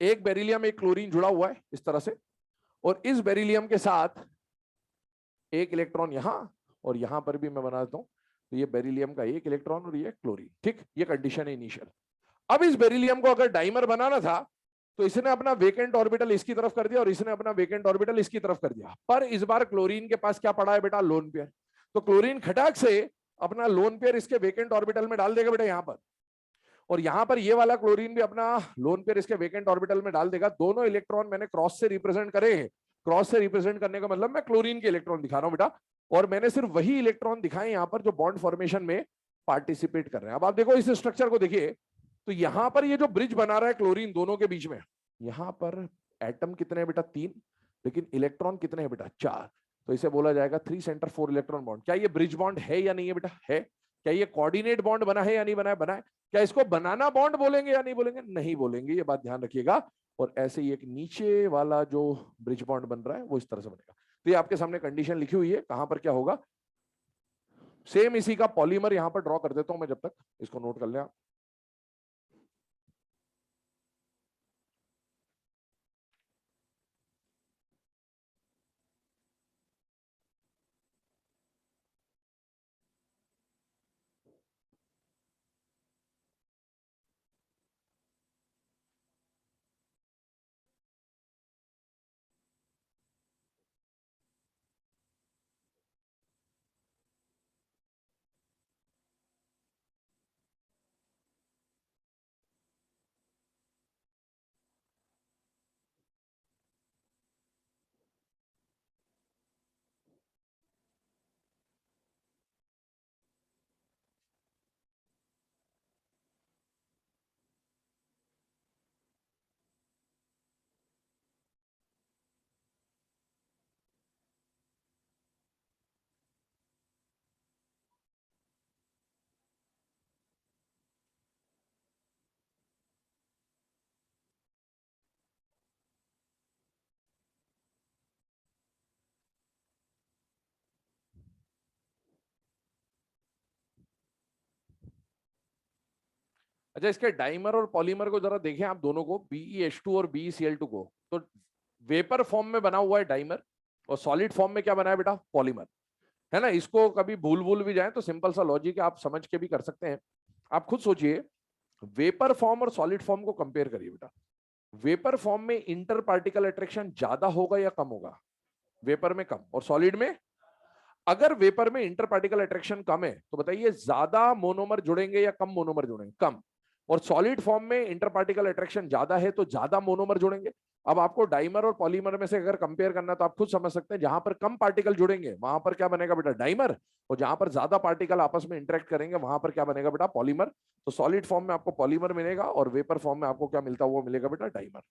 एक बेरिलियम एक क्लोरीन जुड़ा हुआ है इस तरह से, और इस बेरिलियम के साथ एक इलेक्ट्रॉन यहां, और यहां पर भी मैं बना देता हूं। तो ये बेरिलियम का एक इलेक्ट्रॉन और ये क्लोरीन। ठीक, ये कंडीशन है इनिशियल। अब इस बेरिलियम को अगर डाइमर बनाना था तो इसने अपना वेकेंट ऑर्बिटल इसकी तरफ कर दिया और इसने अपना वेकेंट ऑर्बिटल इसकी तरफ कर दिया, पर इस बार क्लोरीन के पास क्या पड़ा है बेटा? Lone pair. तो क्लोरीन खटाक से अपना लोन पेयर इसके वेकेंट ऑर्बिटल में डाल देगा बेटा यहां पर, और यहां पर ये वाला क्लोरीन भी अपना लोन पेयर इसके वेकेंट ऑर्बिटल में डाल देगा। दोनों इलेक्ट्रॉन मैंने क्रॉस से रिप्रेजेंट करे हैं। क्रॉस से रिप्रेजेंट करने का मतलब मैं क्लोरीन के इलेक्ट्रॉन दिखा रहा हूं बेटा, और मैंने सिर्फ वही इलेक्ट्रॉन दिखाए यहां पर जो बॉन्ड फॉर्मेशन में पार्टिसिपेट कर रहे हैं। अब आप देखो इस स्ट्रक्चर को देखिए, तो यहां पर ये जो ब्रिज बना रहा है क्लोरीन दोनों के बीच में, यहां पर एटम कितने हैं बेटा? 3, लेकिन इलेक्ट्रॉन कितने हैं बेटा? 4। तो इसे बोला जाएगा 3 सेंटर 4 इलेक्ट्रॉन बॉन्ड। क्या ये ब्रिज बॉन्ड है या नहीं है बेटा? है। क्या ये कोऑर्डिनेट बॉन्ड बना है या नहीं बना है? बना है। क्या इसको बनाना बॉन्ड बोलेंगे या नहीं बोलेंगे? नहीं बोलेंगे, ये बात ध्यान रखिएगा। और ऐसे ही एक नीचे वाला जो ब्रिज बॉन्ड बन रहा है वो इस तरह से बनेगा। तो ये आपके सामने कंडीशन लिखी हुई है, कहां पर क्या होगा। सेम इसी का पॉलीमर यहां पर ड्रॉ कर देता हूं मैं, जब तक इसको नोट कर लें आप। अच्छा, इसके डाइमर और पॉलीमर को जरा देखें आप दोनों को, BeH2 और BeCl2 को। तो वेपर फॉर्म में बना हुआ है डाइमर, और सॉलिड फॉर्म में क्या बना है बेटा? पॉलीमर, है ना। इसको कभी भूल भूल भी जाए तो सिंपल सा लॉजिक है, आप समझ के भी कर सकते हैं। आप खुद सोचिए, वेपर फॉर्म और सॉलिड फॉर्म को कंपेयर करिए बेटा। वेपर फॉर्म में इंटर पार्टिकल अट्रैक्शन ज्यादा होगा या कम होगा? वेपर में कम, और सॉलिड में? अगर वेपर में इंटर पार्टिकल अट्रैक्शन कम है तो बताइए ज्यादा मोनोमर जुड़ेंगे या कम मोनोमर जुड़ेंगे? कम। और सॉलिड फॉर्म में इंटर पार्टिकल अट्रैक्शन ज्यादा है तो ज्यादा मोनोमर जुड़ेंगे। अब आपको डाइमर और पॉलीमर में से अगर कंपेयर करना तो आप खुद समझ सकते हैं, जहां पर कम पार्टिकल जुड़ेंगे वहां पर क्या बनेगा बेटा? डाइमर। और जहां पर ज्यादा पार्टिकल आपस में इंटरेक्ट करेंगे वहां पर क्या बनेगा बेटा? पॉलीमर। तो सॉलिड फॉर्म में आपको पॉलीमर मिलेगा और वेपर फॉर्म में आपको क्या मिलता है? वो मिलेगा बेटा डाइमर।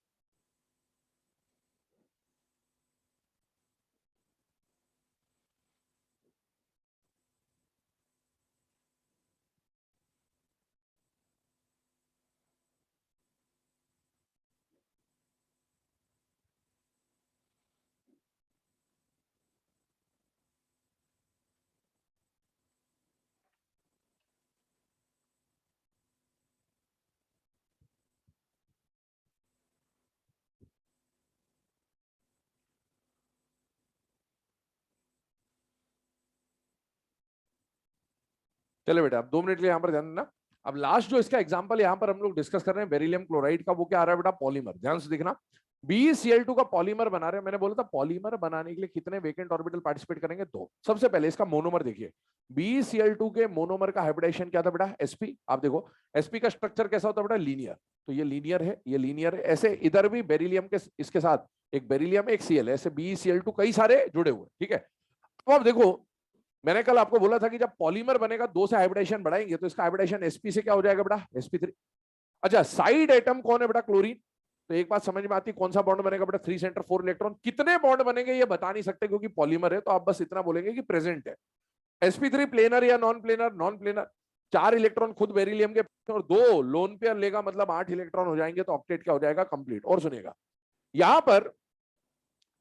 चलो बेटा, अब 2 मिनट के लिए यहाँ पर ध्यान देना। अब लास्ट जो इसका एग्जांपल यहाँ पर हम लोग डिस्कस कर रहे हैं बेरिलियम क्लोराइड का, वो क्या आ रहा है बेटा? पॉलीमर। ध्यान से देखना, BeCl2 का पॉलीमर बना रहे हैं। मैंने बोला था पॉलीमर बनाने के लिए कितने वेकेंट ऑर्बिटल पार्टिसिपेट करेंगे? 2। सबसे पहले इसका मोनोमर देखिए। BeCl2 के मोनोमर का हाइब्रिडाइजेशन क्या था बेटा? sp। आप देखो sp का स्ट्रक्चर कैसा होता है बेटा? लीनियर। तो ये लीनियर है, ये लीनियर है। ऐसे इधर भी बेरिलियम के इसके साथ एक बेरिलियम एक Cl, ऐसे BeCl2 कई सारे जुड़े हुए, ठीक है। तो अब देखो, मैंने कल आपको बोला था कि जब पॉलीमर बनेगा, दो से हाइब्रिडेशन बढ़ाएंगे तो इसका हाइब्रिडेशन sp से क्या हो जाएगा बेटा, sp3। अच्छा, साइड एटम कौन है बेटा, क्लोरीन। तो एक बात समझ में आती है, कौन सा बॉन्ड बनेगा बेटा, 3 सेंटर 4 इलेक्ट्रॉन। कितने बॉन्ड बनेंगे ये बता नहीं सकते क्योंकि पॉलीमर है, तो आप बस इतना बोलेंगे कि प्रेजेंट है। sp3 प्लेनर या non planar, non planar. 4 electron खुद बेरिलियम के और 2 लोन पेयर लेगा, मतलब 8 इलेक्ट्रॉन हो जाएंगे, तो ऑक्टेट क्या हो जाएगा, कंप्लीट। और सुनेगा, यहां पर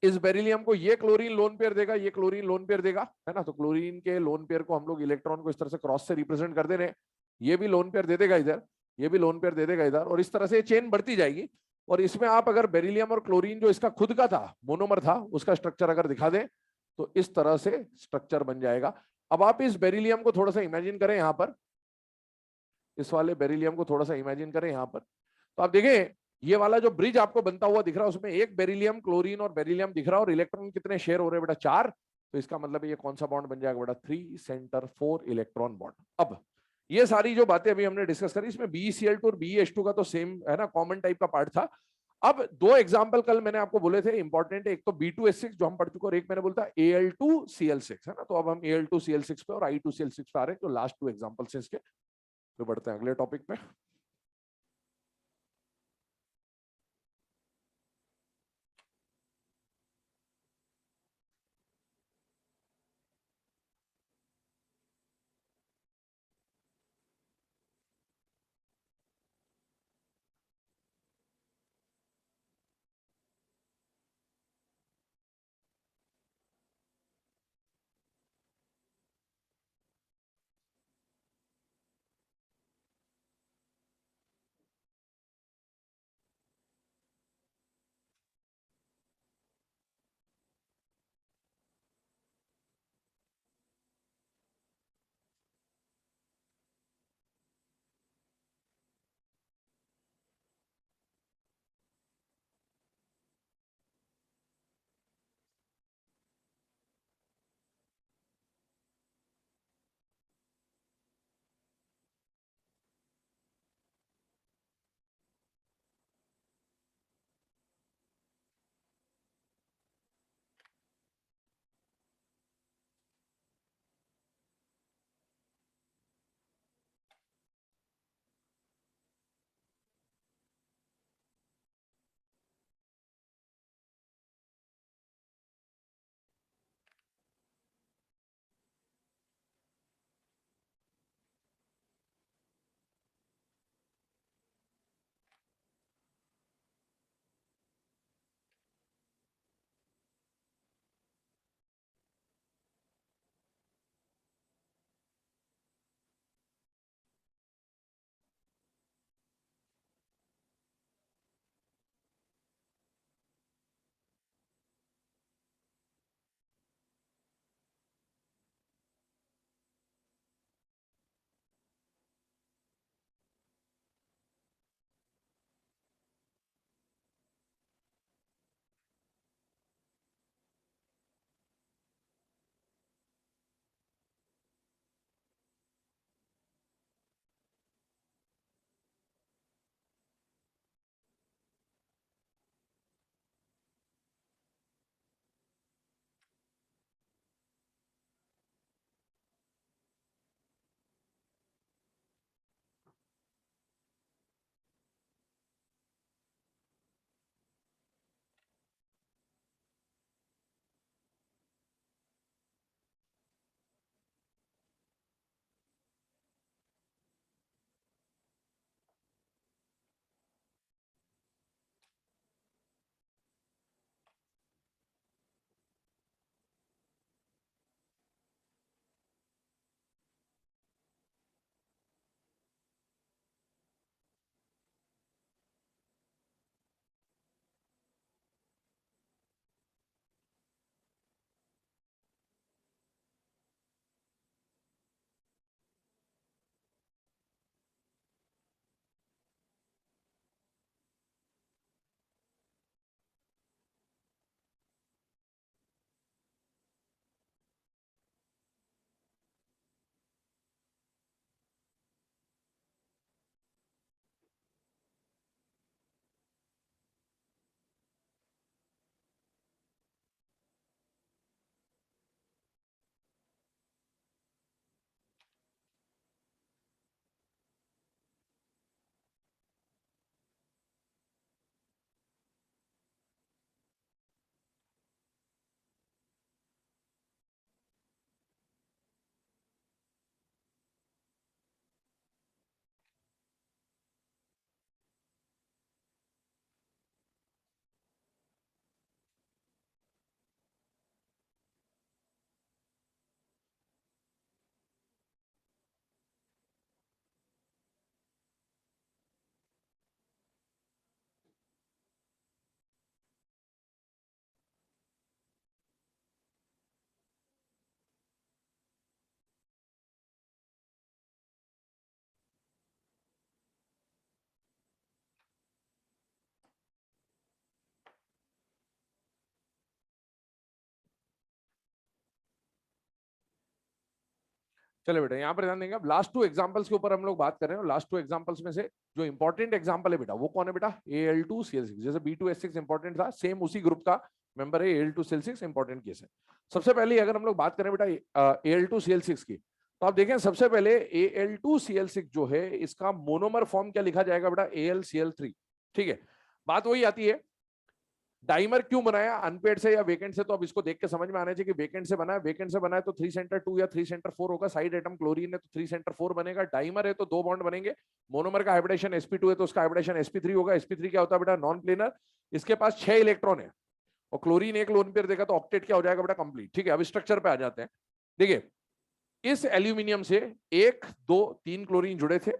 इस बेरिलियम को ये क्लोरीन लोन पेयर देगा, ये क्लोरीन लोन पेयर देगा, है ना। तो क्लोरीन के लोन पेयर को हम लोग इलेक्ट्रॉन को इस तरह से क्रॉस से रिप्रेजेंट कर दे रहे हैं। ये भी लोन पेयर दे देगा इधर, ये भी लोन पेयर दे देगा इधर, और इस तरह से चेन बढ़ती जाएगी। और इसमें आप अगर बेरिलियम और क्लोरीन जो इसका खुद का था, मोनोमर था, उसका स्ट्रक्चर अगर दिखा दें तो इस तरह से स्ट्रक्चर बन जाएगा। अब आप इस बेरिलियम को थोड़ा सा इमेजिन करें, यहां पर इस वाले बेरिलियम को थोड़ा सा इमेजिन करें यहां पर, तो आप देखें ये वाला जो ब्रिज आपको बनता हुआ दिख रहा है, उसमें एक बेरिलियम, क्लोरीन और बेरिलियम दिख रहा है, और इलेक्ट्रॉन कितने शेयर हो रहे हैं बेटा, 4। तो इसका मतलब ये कौन सा बॉन्ड बन जाएगा बेटा, 3 सेंटर 4 इलेक्ट्रॉन बॉन्ड। अब ये सारी जो बातें अभी हमने डिस्कस करी, इसमें BeCl2 और BeH2 का तो सेम है ना, कॉमन टाइप का पार्ट था। अब दो एग्जाम्पल कल मैंने आपको बोले थे इंपॉर्टेंट है, एक तो B2H6 जो हम पढ़ चुके, और एक मैंने बोलता Al2Cl6, है ना। तो अब हम Al2Cl6 पे और I2Cl6 पे आ रहे हैं, तो लास्ट 2 एग्जाम्पल्स हैं इसके। तो बढ़ते हैं अगले टॉपिक पे। चले बेटा यहाँ पर ध्यान देंगे। अब लास्ट टू एग्जांपल्स के ऊपर हम लोग बात कर रहे हैं। लास्ट टू एग्जांपल्स में से जो इंपॉर्टेंट एग्जांपल है बेटा वो कौन है बेटा? Al2Cl6। जैसे B2H6 इंपॉर्टेंट था, सेम उसी ग्रुप का मेंबर है Al2Cl6, इंपॉर्टेंट केस है। सबसे पहले अगर हम लोग बात करें बेटा Al2Cl6 की, तो आप देखें सबसे पहले Al2Cl6 जो है इसका मोनोमर फॉर्म क्या लिखा जाएगा बेटा? AlCl3। ठीक है, बात वही आती है डाइमर क्यों बनाया, अनपेड से या वेकेंट से? तो अब इसको देख के समझ में आना चाहिए कि वेकेंट से बना है। वेकेंट से बना है तो 3 सेंटर 2 या 3 सेंटर 4 होगा। साइड एटम क्लोरीन है तो 3 सेंटर 4 बनेगा। डाइमर है तो 2 बॉन्ड बनेंगे। मोनोमर का हाइब्रिडेशन sp2 है तो उसका हाइब्रिडेशन sp3 होगा। sp3 क्या होता है बेटा? Non planar. इसके पास 6 इलेक्ट्रॉन है और क्लोरीन एक लोन पेयर देगा तो ऑक्टेट क्या हो जाएगा बेटा? कंप्लीट। ठीक है, अब स्ट्रक्चर पे आ जाते हैं। देखिए इस एल्यूमिनियम से 1 2 3 क्लोरीन जुड़े थे।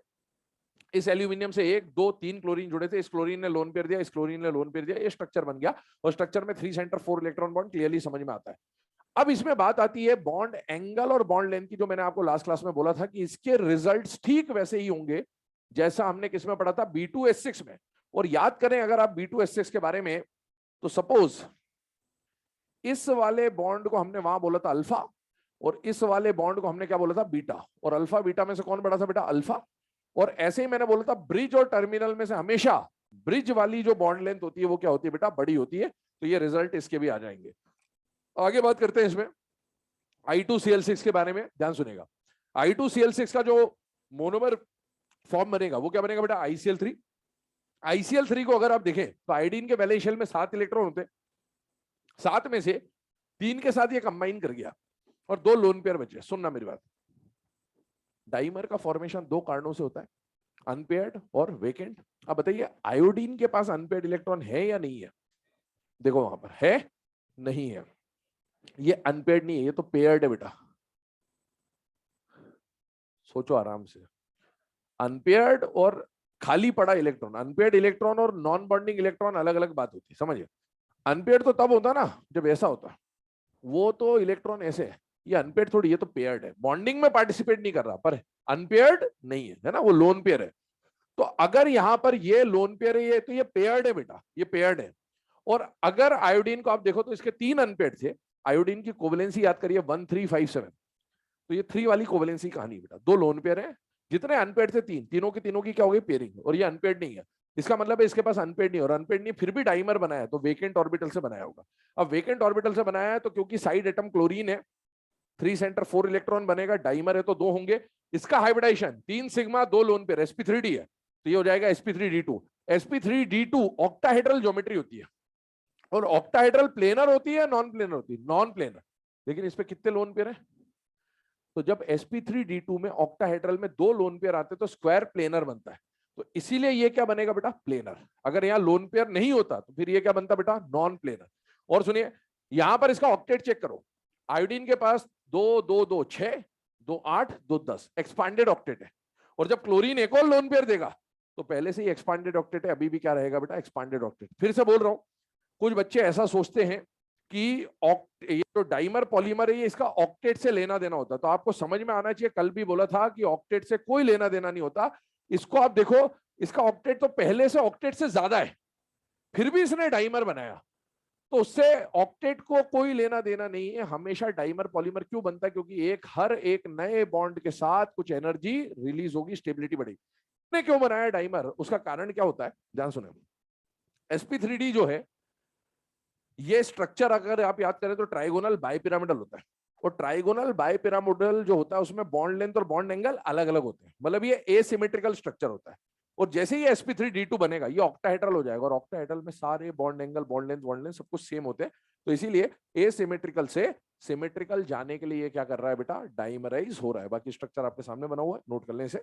इस एल्यूमिनियम से 1 2 3 क्लोरीन जुड़े थे। इस क्लोरीन ने लोन पेयर दिया, इस क्लोरीन ने लोन पेयर दिया, ये स्ट्रक्चर बन गया। और स्ट्रक्चर में 3 सेंटर 4 इलेक्ट्रॉन बॉन्ड क्लियरली समझ में आता है। अब इसमें बात आती है बॉन्ड एंगल और बॉन्ड लेंथ की, जो मैंने आपको लास्ट क्लास में बोला था कि इसके रिजल्ट्स ठीक वैसे ही होंगे जैसा हमने किसमें पढ़ा था? B2H6 में। और याद करें अगर आप B2H6 के बारे में, तो सपोज इस वाले बॉन्ड को हमने वहां बोला था अल्फा और इस वाले बॉन्ड को हमने क्या बोला था? बीटा। और अल्फा बीटा में से कौन बड़ा था बेटा? अल्फा। और ऐसे ही मैंने बोला था ब्रिज और टर्मिनल में से हमेशा ब्रिज वाली जो बॉन्ड लेंथ होती है वो क्या होती है बेटा? बड़ी होती है। तो ये रिजल्ट इसके भी आ जाएंगे। आगे बात करते हैं इसमें I2Cl6 के बारे में, ध्यान सुनेगा। I2Cl6 का जो मोनोमर फॉर्म बनेगा वो क्या बनेगा बेटा? ICl3। ICl3 को अगर आप देखें तो आयोडीन के वैलेंस शेल में 7 इलेक्ट्रॉन होते हैं। 7 में से 3 के साथ ये कंबाइन कर गया और 2 लोन पेयर बचे। सुनना मेरी बात, डाइमर का फॉर्मेशन 2 कारणों से होता है, अनपेयर्ड और वेकेंट। अब बताइए आयोडीन के पास अनपेयर्ड इलेक्ट्रॉन है या नहीं है? देखो वहां पर है, नहीं है। ये अनपेयर्ड नहीं है, ये तो पेयर्ड है बेटा। सोचो आराम से। अनपेयर्ड और खाली पड़ा इलेक्ट्रॉन, अनपेयर्ड इलेक्ट्रॉन और नॉन बॉन्डिंग इलेक्ट्रॉन अलग अलग बात होती है, समझिए। अनपेयर्ड तो तब होता ना जब ऐसा होता, वो तो इलेक्ट्रॉन ऐसे है। ये अनपेयर्ड थोड़ी, ये तो पेयर्ड है, बॉन्डिंग में पार्टिसिपेट नहीं कर रहा पर अनपेयर्ड नहीं है, है ना? वो लोन पेयर है। तो अगर यहां पर ये लोन पेयर है, ये तो ये पेयर्ड है बेटा, ये पेयर्ड है। और अगर आयोडीन को आप देखो तो इसके 3 अनपेयर्ड थे। आयोडीन की कोवलेंसी याद करिए 1357। तो ये 3 वाली कोवलेंसी कहानी बेटा, 2 लोन पेयर है, जितने अनपेयर्ड थे 3, तीनों की क्या हो गई? पेयरिंग। और ये अनपेयर्ड नहीं है, इसका मतलब है इसके पास अनपेयर्ड नहीं, और अनपेयर्ड नहीं फिर भी डाइमर बनाया तो वेकेंट ऑर्बिटल से बनाया होगा। अब वेकेंट ऑर्बिटल से बनाया है तो क्योंकि साइड एटम क्लोरीन है, 3 सेंटर 4 इलेक्ट्रॉन बनेगा, डाइमर है तो 2 होंगे। इसका hybridisation 3 sigma 2 lone pair sp3d है, तो ये हो जाएगा sp3d2। sp3d2 ऑक्टाहेड्रल ज्योमेट्री होती है, और ऑक्टाहेड्रल प्लेनर होती है नॉन प्लेनर होती है? Non planar. लेकिन इस पे कितने लोन पेयर है? तो जब sp3d2 में ऑक्टाहेड्रल में 2 लोन पेयर आते हैं तो स्क्वायर प्लेनर बनता है। तो इसीलिए ये क्या बनेगा बेटा? प्लेनर। अगर यहाँ लोन पेयर नहीं होता तो फिर ये क्या बनता बेटा? Non planar. और सुनिए यहां पर इसका ऑक्टेट चेक करो। आयोडीन के पास 2 2 2 6 2 8 2 10 एक्सपांडेड ऑक्टेट है। और जब क्लोरीन एक और लोन पेयर देगा तो पहले से ही एक्सपांडेड ऑक्टेट है, अभी भी क्या रहेगा बेटा? Expanded octet. फिर से बोल रहा हूं, कुछ बच्चे ऐसा सोचते हैं कि ये जो डाइमर पॉलीमर है ये इसका ऑक्टेट से लेना देना होता है। तो आपको समझ में आना चाहिए, कल भी बोला था कि ऑक्टेट से कोई लेना देना नहीं होता। इसको आप देखो, इसका ऑक्टेट तो पहले से ऑक्टेट से ज्यादा है, फिर भी इसने डाइमर बनाया, तो उससे ऑक्टेट को कोई लेना देना नहीं है। हमेशा डाइमर पॉलीमर क्यों बनता है? क्योंकि हर एक नए बॉन्ड के साथ कुछ एनर्जी रिलीज होगी, स्टेबिलिटी बढ़ेगी। ने क्यों बनाया डाइमर? उसका कारण क्या होता है, ध्यान सुने। sp3d जो है ये स्ट्रक्चर अगर आप याद करें तो ट्राइगोनल बाइपिरामिडल होता है। और ट्राइगोनल बाइपिरामिडल जो होता है उसमें बॉन्ड लेंथ और बॉन्ड एंगल अलग अलग होते हैं, मतलब ये एसिमेट्रिकल स्ट्रक्चर होता है। और जैसे ही sp3d2 बनेगा ये ऑक्टाहेड्रल हो जाएगा, और ऑक्टाहेड्रल में सारे बॉन्ड एंगल बॉन्ड लेंथ सब कुछ सेम होते हैं। तो इसीलिए एसिमेट्रिकल से सिमेट्रिकल जाने के लिए ये क्या कर रहा है बेटा? डाइमराइज हो रहा है। बाकी स्ट्रक्चर आपके सामने बना हुआ है, नोट कर लें इसे।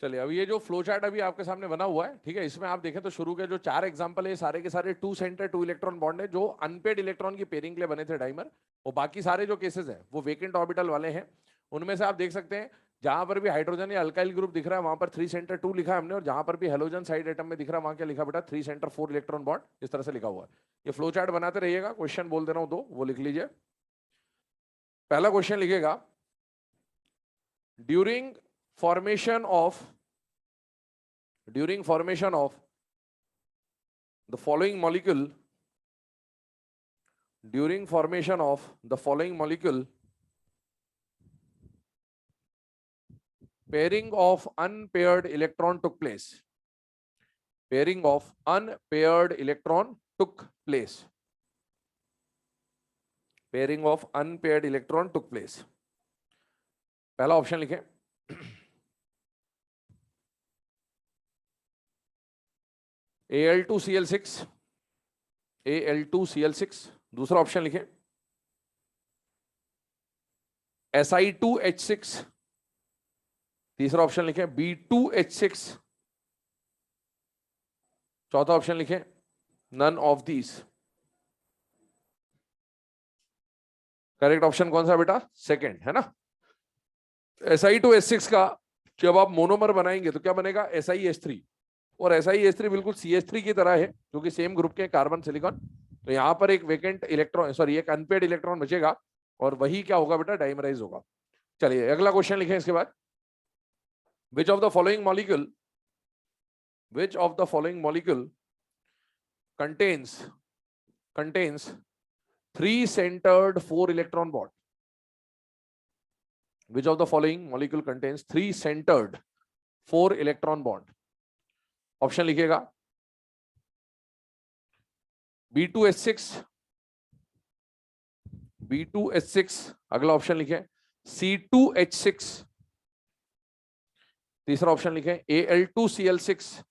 चलिए, अब ये जो फ्लो चार्ट अभी आपके सामने बना हुआ है, ठीक है, इसमें आप देखें तो शुरू के जो 4 एग्जांपल है सारे के सारे 2 सेंटर 2 इलेक्ट्रॉन बॉन्ड है जो अनपेड इलेक्ट्रॉन की पेयरिंग के लिए बने थे डाइमर। और बाकी सारे जो केसेस है वो वेकेंट ऑर्बिटल वाले हैं। उनमें से आप देख सकते हैं जहां पर भी हाइड्रोजन या अल्काइल ग्रुप दिख रहा है वहां पर 3 सेंटर 2 लिखा है हमने, और जहां पर भी हेलोजन साइड एटम में दिख रहा है वहां क्या लिखा बेटा 3 सेंटर 4 इलेक्ट्रॉन बॉन्ड, इस तरह से लिखा हुआ है। ये फ्लो चार्ट बनाते रहिएगा, क्वेश्चन बोल दे रहा हूं दो, वो लिख लीजिए। पहला क्वेश्चन लिखिएगा, during formation of the following molecule pairing of unpaired electron took place. Pairing of unpaired electron took place. Pairing of unpaired electron took place. पहला ऑप्शन लिखें, Al2Cl6, Al2Cl6। दूसरा ऑप्शन लिखें Si2H6। तीसरा ऑप्शन लिखें B2H6। चौथा ऑप्शन लिखें none of these. Correct option कौन सा बेटा? सेकंड, है ना। Si2H6 का जब आप मोनोमर बनाएंगे तो क्या बनेगा? SiH3। और SiH3 बिल्कुल CH3 की तरह है क्योंकि सेम ग्रुप के कार्बन सिलिकॉन। तो यहां पर एक वेकेंट इलेक्ट्रॉन, सॉरी एक अनपेड इलेक्ट्रॉन बचेगा और वही क्या होगा बेटा? डाइमराइज होगा। चलिए अगला क्वेश्चन लिखें इसके बाद, which of the following molecule contains 3-centered 4 electron bond? Which of the following molecule contains 3-centered 4 electron bond? Option लिखिएगा B2H6। अगला ऑप्शन लिखें C2H6। तीसरा ऑप्शन लिखें Al2Cl6।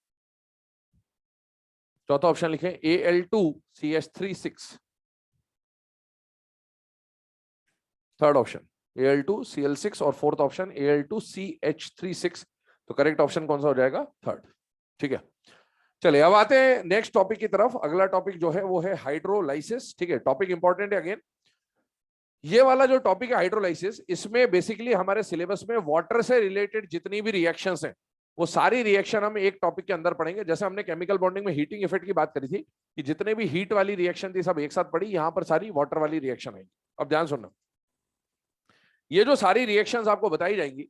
चौथा ऑप्शन लिखें Al2CH36। थर्ड ऑप्शन Al2Cl6 और फोर्थ ऑप्शन Al2CH36। तो करेक्ट ऑप्शन कौन सा हो जाएगा? थर्ड। ठीक है, चलिए अब आते हैं नेक्स्ट टॉपिक की तरफ। अगला टॉपिक जो है वो है हाइड्रोलाइसिस। ठीक है, टॉपिक इंपॉर्टेंट है अगेन। ये वाला जो टॉपिक है हाइड्रोलाइसिस, इसमें बेसिकली हमारे सिलेबस में वाटर से रिलेटेड जितनी भी रिएक्शंस हैं वो सारी रिएक्शन हम एक टॉपिक के अंदर पढ़ेंगे। जैसे हमने केमिकल बॉन्डिंग में हीटिंग इफेक्ट की बात करी थी कि जितने भी हीट वाली रिएक्शन थी सब एक साथ पड़ी, यहां पर सारी वाटर वाली रिएक्शन आएगी। अब ध्यान सुनना, ये जो सारी रिएक्शंस आपको बताई जाएंगी,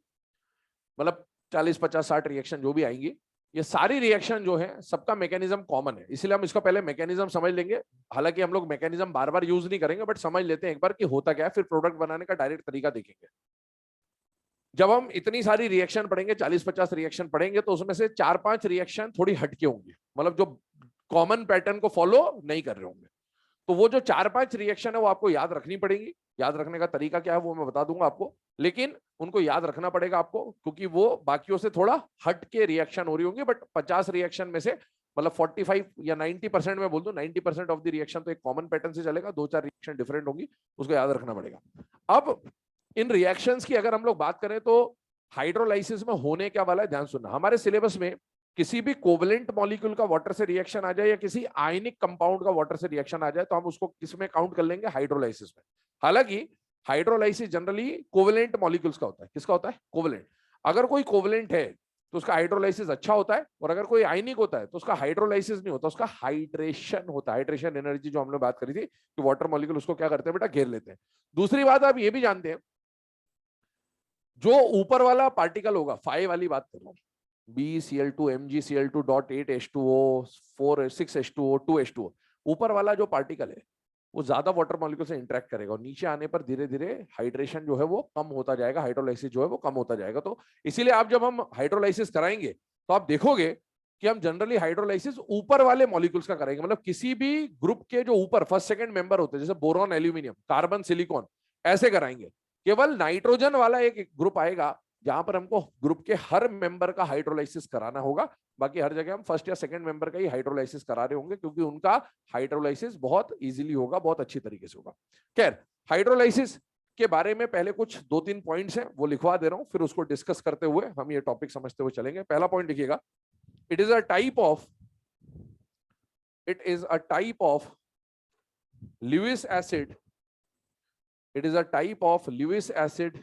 मतलब 40 50 60 रिएक्शन जो भी आएंगी, ये सारी रिएक्शन जो है सबका मैकेनिज्म कॉमन है। इसलिए हम इसका पहले मैकेनिज्म समझ लेंगे। हालांकि हम लोग मैकेनिज्म बार बार यूज नहीं करेंगे, बट समझ लेते हैं एक बार कि होता क्या है, फिर प्रोडक्ट बनाने का डायरेक्ट तरीका देखेंगे। जब हम इतनी सारी रिएक्शन पढ़ेंगे, 40-50 रिएक्शन पढ़ेंगे, तो उसमें से 4-5 रिएक्शन थोड़ी हटके होंगी, मतलब जो कॉमन पैटर्न को फॉलो नहीं कर रहे होंगे। तो वो जो 4-5 रिएक्शन है वो आपको याद रखनी पड़ेगी। याद रखने का तरीका क्या है वो मैं बता दूंगा आपको, लेकिन उनको याद रखना पड़ेगा आपको क्योंकि वो बाकियों से थोड़ा हट के रिएक्शन हो रही होंगी। बट 50 रिएक्शन में से मतलब 45 या 90% में बोल दूं, 90% ऑफ द रिएक्शन तो एक कॉमन पैटर्न से चलेगा, 2-4 रिएक्शन डिफरेंट होंगी, उसको याद रखना पड़ेगा। अब इन रिएक्शंस की अगर हम लोग बात करें तो हाइड्रोलाइसिस में होने क्या वाला है, ध्यान सुनना। हमारे सिलेबस में किसी भी कोवलेंट मॉलिक्यूल का वाटर से रिएक्शन आ जाए या किसी आयनिक कंपाउंड का वाटर से रिएक्शन आ जाए तो हम उसको किसमें काउंट कर लेंगे? हाइड्रोलाइसिस में। हालांकि हाइड्रोलाइसिस जनरली कोवलेंट मॉलिक्यूल्स का होता है। किसका होता है? कोवलेंट। अगर कोई कोवलेंट है तो उसका हाइड्रोलाइसिस अच्छा होता है, और अगर कोई आयनिक होता है तो उसका हाइड्रोलाइसिस नहीं होता, उसका हाइड्रेशन होता है। हाइड्रेशन एनर्जी जो हमने बात करी थी कि वाटर मॉलिक्यूल उसको क्या करते हैं बेटा? घेर लेते हैं। दूसरी बात आप ये भी जानते हैं, जो ऊपर वाला पार्टिकल होगा, फाइव वाली बात कर रहा हूं, BCl2 MgCl2.8H2O 4 6H2O 2H2O, ऊपर वाला जो पार्टिकल है वो ज्यादा वाटर मॉलिक्यूल से इंटरेक्ट करेगा और नीचे आने पर धीरे धीरे हाइड्रेशन जो है वो कम होता जाएगा, हाइड्रोलाइसिस जो है वो कम होता जाएगा। तो इसीलिए आप जब हम हाइड्रोलाइसिस कराएंगे तो आप देखोगे कि हम जनरली हाइड्रोलाइसिस ऊपर वाले मॉलिक्यूल्स का करेंगे, मतलब किसी भी ग्रुप के जो ऊपर फर्स्ट सेकंड मेंबर होते हैं, जैसे बोरॉन एल्यूमिनियम, कार्बन सिलिकॉन, ऐसे कराएंगे। केवल नाइट्रोजन वाला एक ग्रुप आएगा जहां पर हमको ग्रुप के हर मेंबर का हाइड्रोलाइसिस कराना होगा। बाकी हर जगह हम फर्स्ट या सेकंड मेंबर का ही हाइड्रोलाइसिस करा रहे होंगे क्योंकि उनका हाइड्रोलाइसिस बहुत इजीली होगा, बहुत अच्छी तरीके से होगा। खैर, हाइड्रोलाइसिस के बारे में पहले कुछ 2-3 पॉइंट्स हैं वो लिखवा दे रहा हूं, फिर उसको डिस्कस करते हुए हम ये टॉपिक समझते हुए चलेंगे। पहला पॉइंट लिखिएगा, it is a type of Lewis acid. It is a type of Lewis acid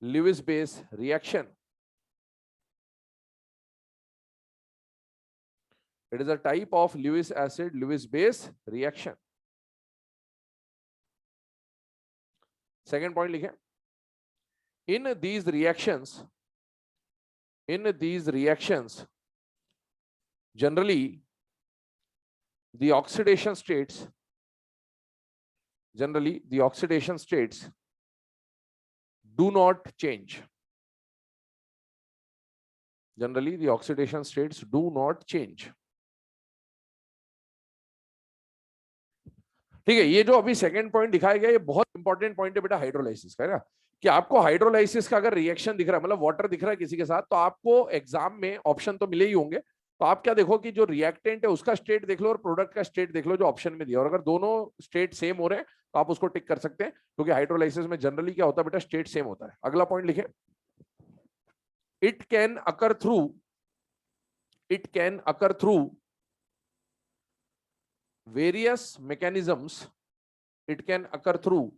Lewis base reaction. It is a type of Lewis acid Lewis base reaction. Second point लिखें, in these reactions generally the oxidation states do not change. Generally the oxidation states do not change. ठीक है, ये जो अभी सेकंड पॉइंट दिखाया गया ये बहुत इंपॉर्टेंट पॉइंट है बेटा हाइड्रोलाइसिस का, है ना, कि आपको हाइड्रोलाइसिस का अगर रिएक्शन दिख रहा है, मतलब वाटर दिख रहा है किसी के साथ, तो आपको एग्जाम में ऑप्शन तो मिले ही होंगे, तो आप क्या देखो कि जो रिएक्टेंट है उसका स्टेट देख लो और प्रोडक्ट का स्टेट देख लो जो ऑप्शन में दिया, और अगर दोनों स्टेट सेम हो रहे हैं तो आप उसको टिक कर सकते हैं, क्योंकि हाइड्रोलाइसिस में जनरली क्या होता है बेटा, स्टेट सेम होता है। अगला पॉइंट लिखें, it can occur through various mechanisms. It can occur through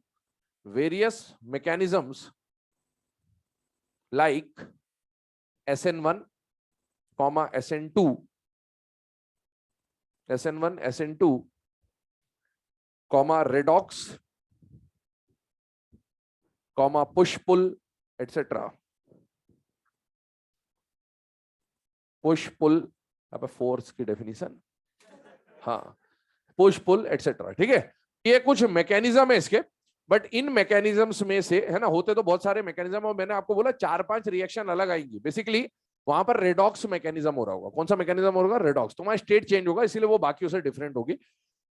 various mechanisms like SN1, SN2, redox, push-pull, etc. Push-pull, अब फोर्स की डेफिनेशन, हाँ, पुश पुल एटसेट्रा, ठीक है, ये कुछ मैकेनिज्म है इसके, बट इन मैकेनिज्म्स में से, है ना, होते तो बहुत सारे मैकेनिज्म, और मैंने आपको बोला 4-5 रिएक्शन अलग आएंगी। बेसिकली वहां पर रेडॉक्स मैकेनिज्म हो रहा होगा। कौन सा मैकेनिज्म होगा? रेडॉक्स। तो वहां स्टेट चेंज होगा, इसीलिए वो बाकियों से डिफरेंट होगी।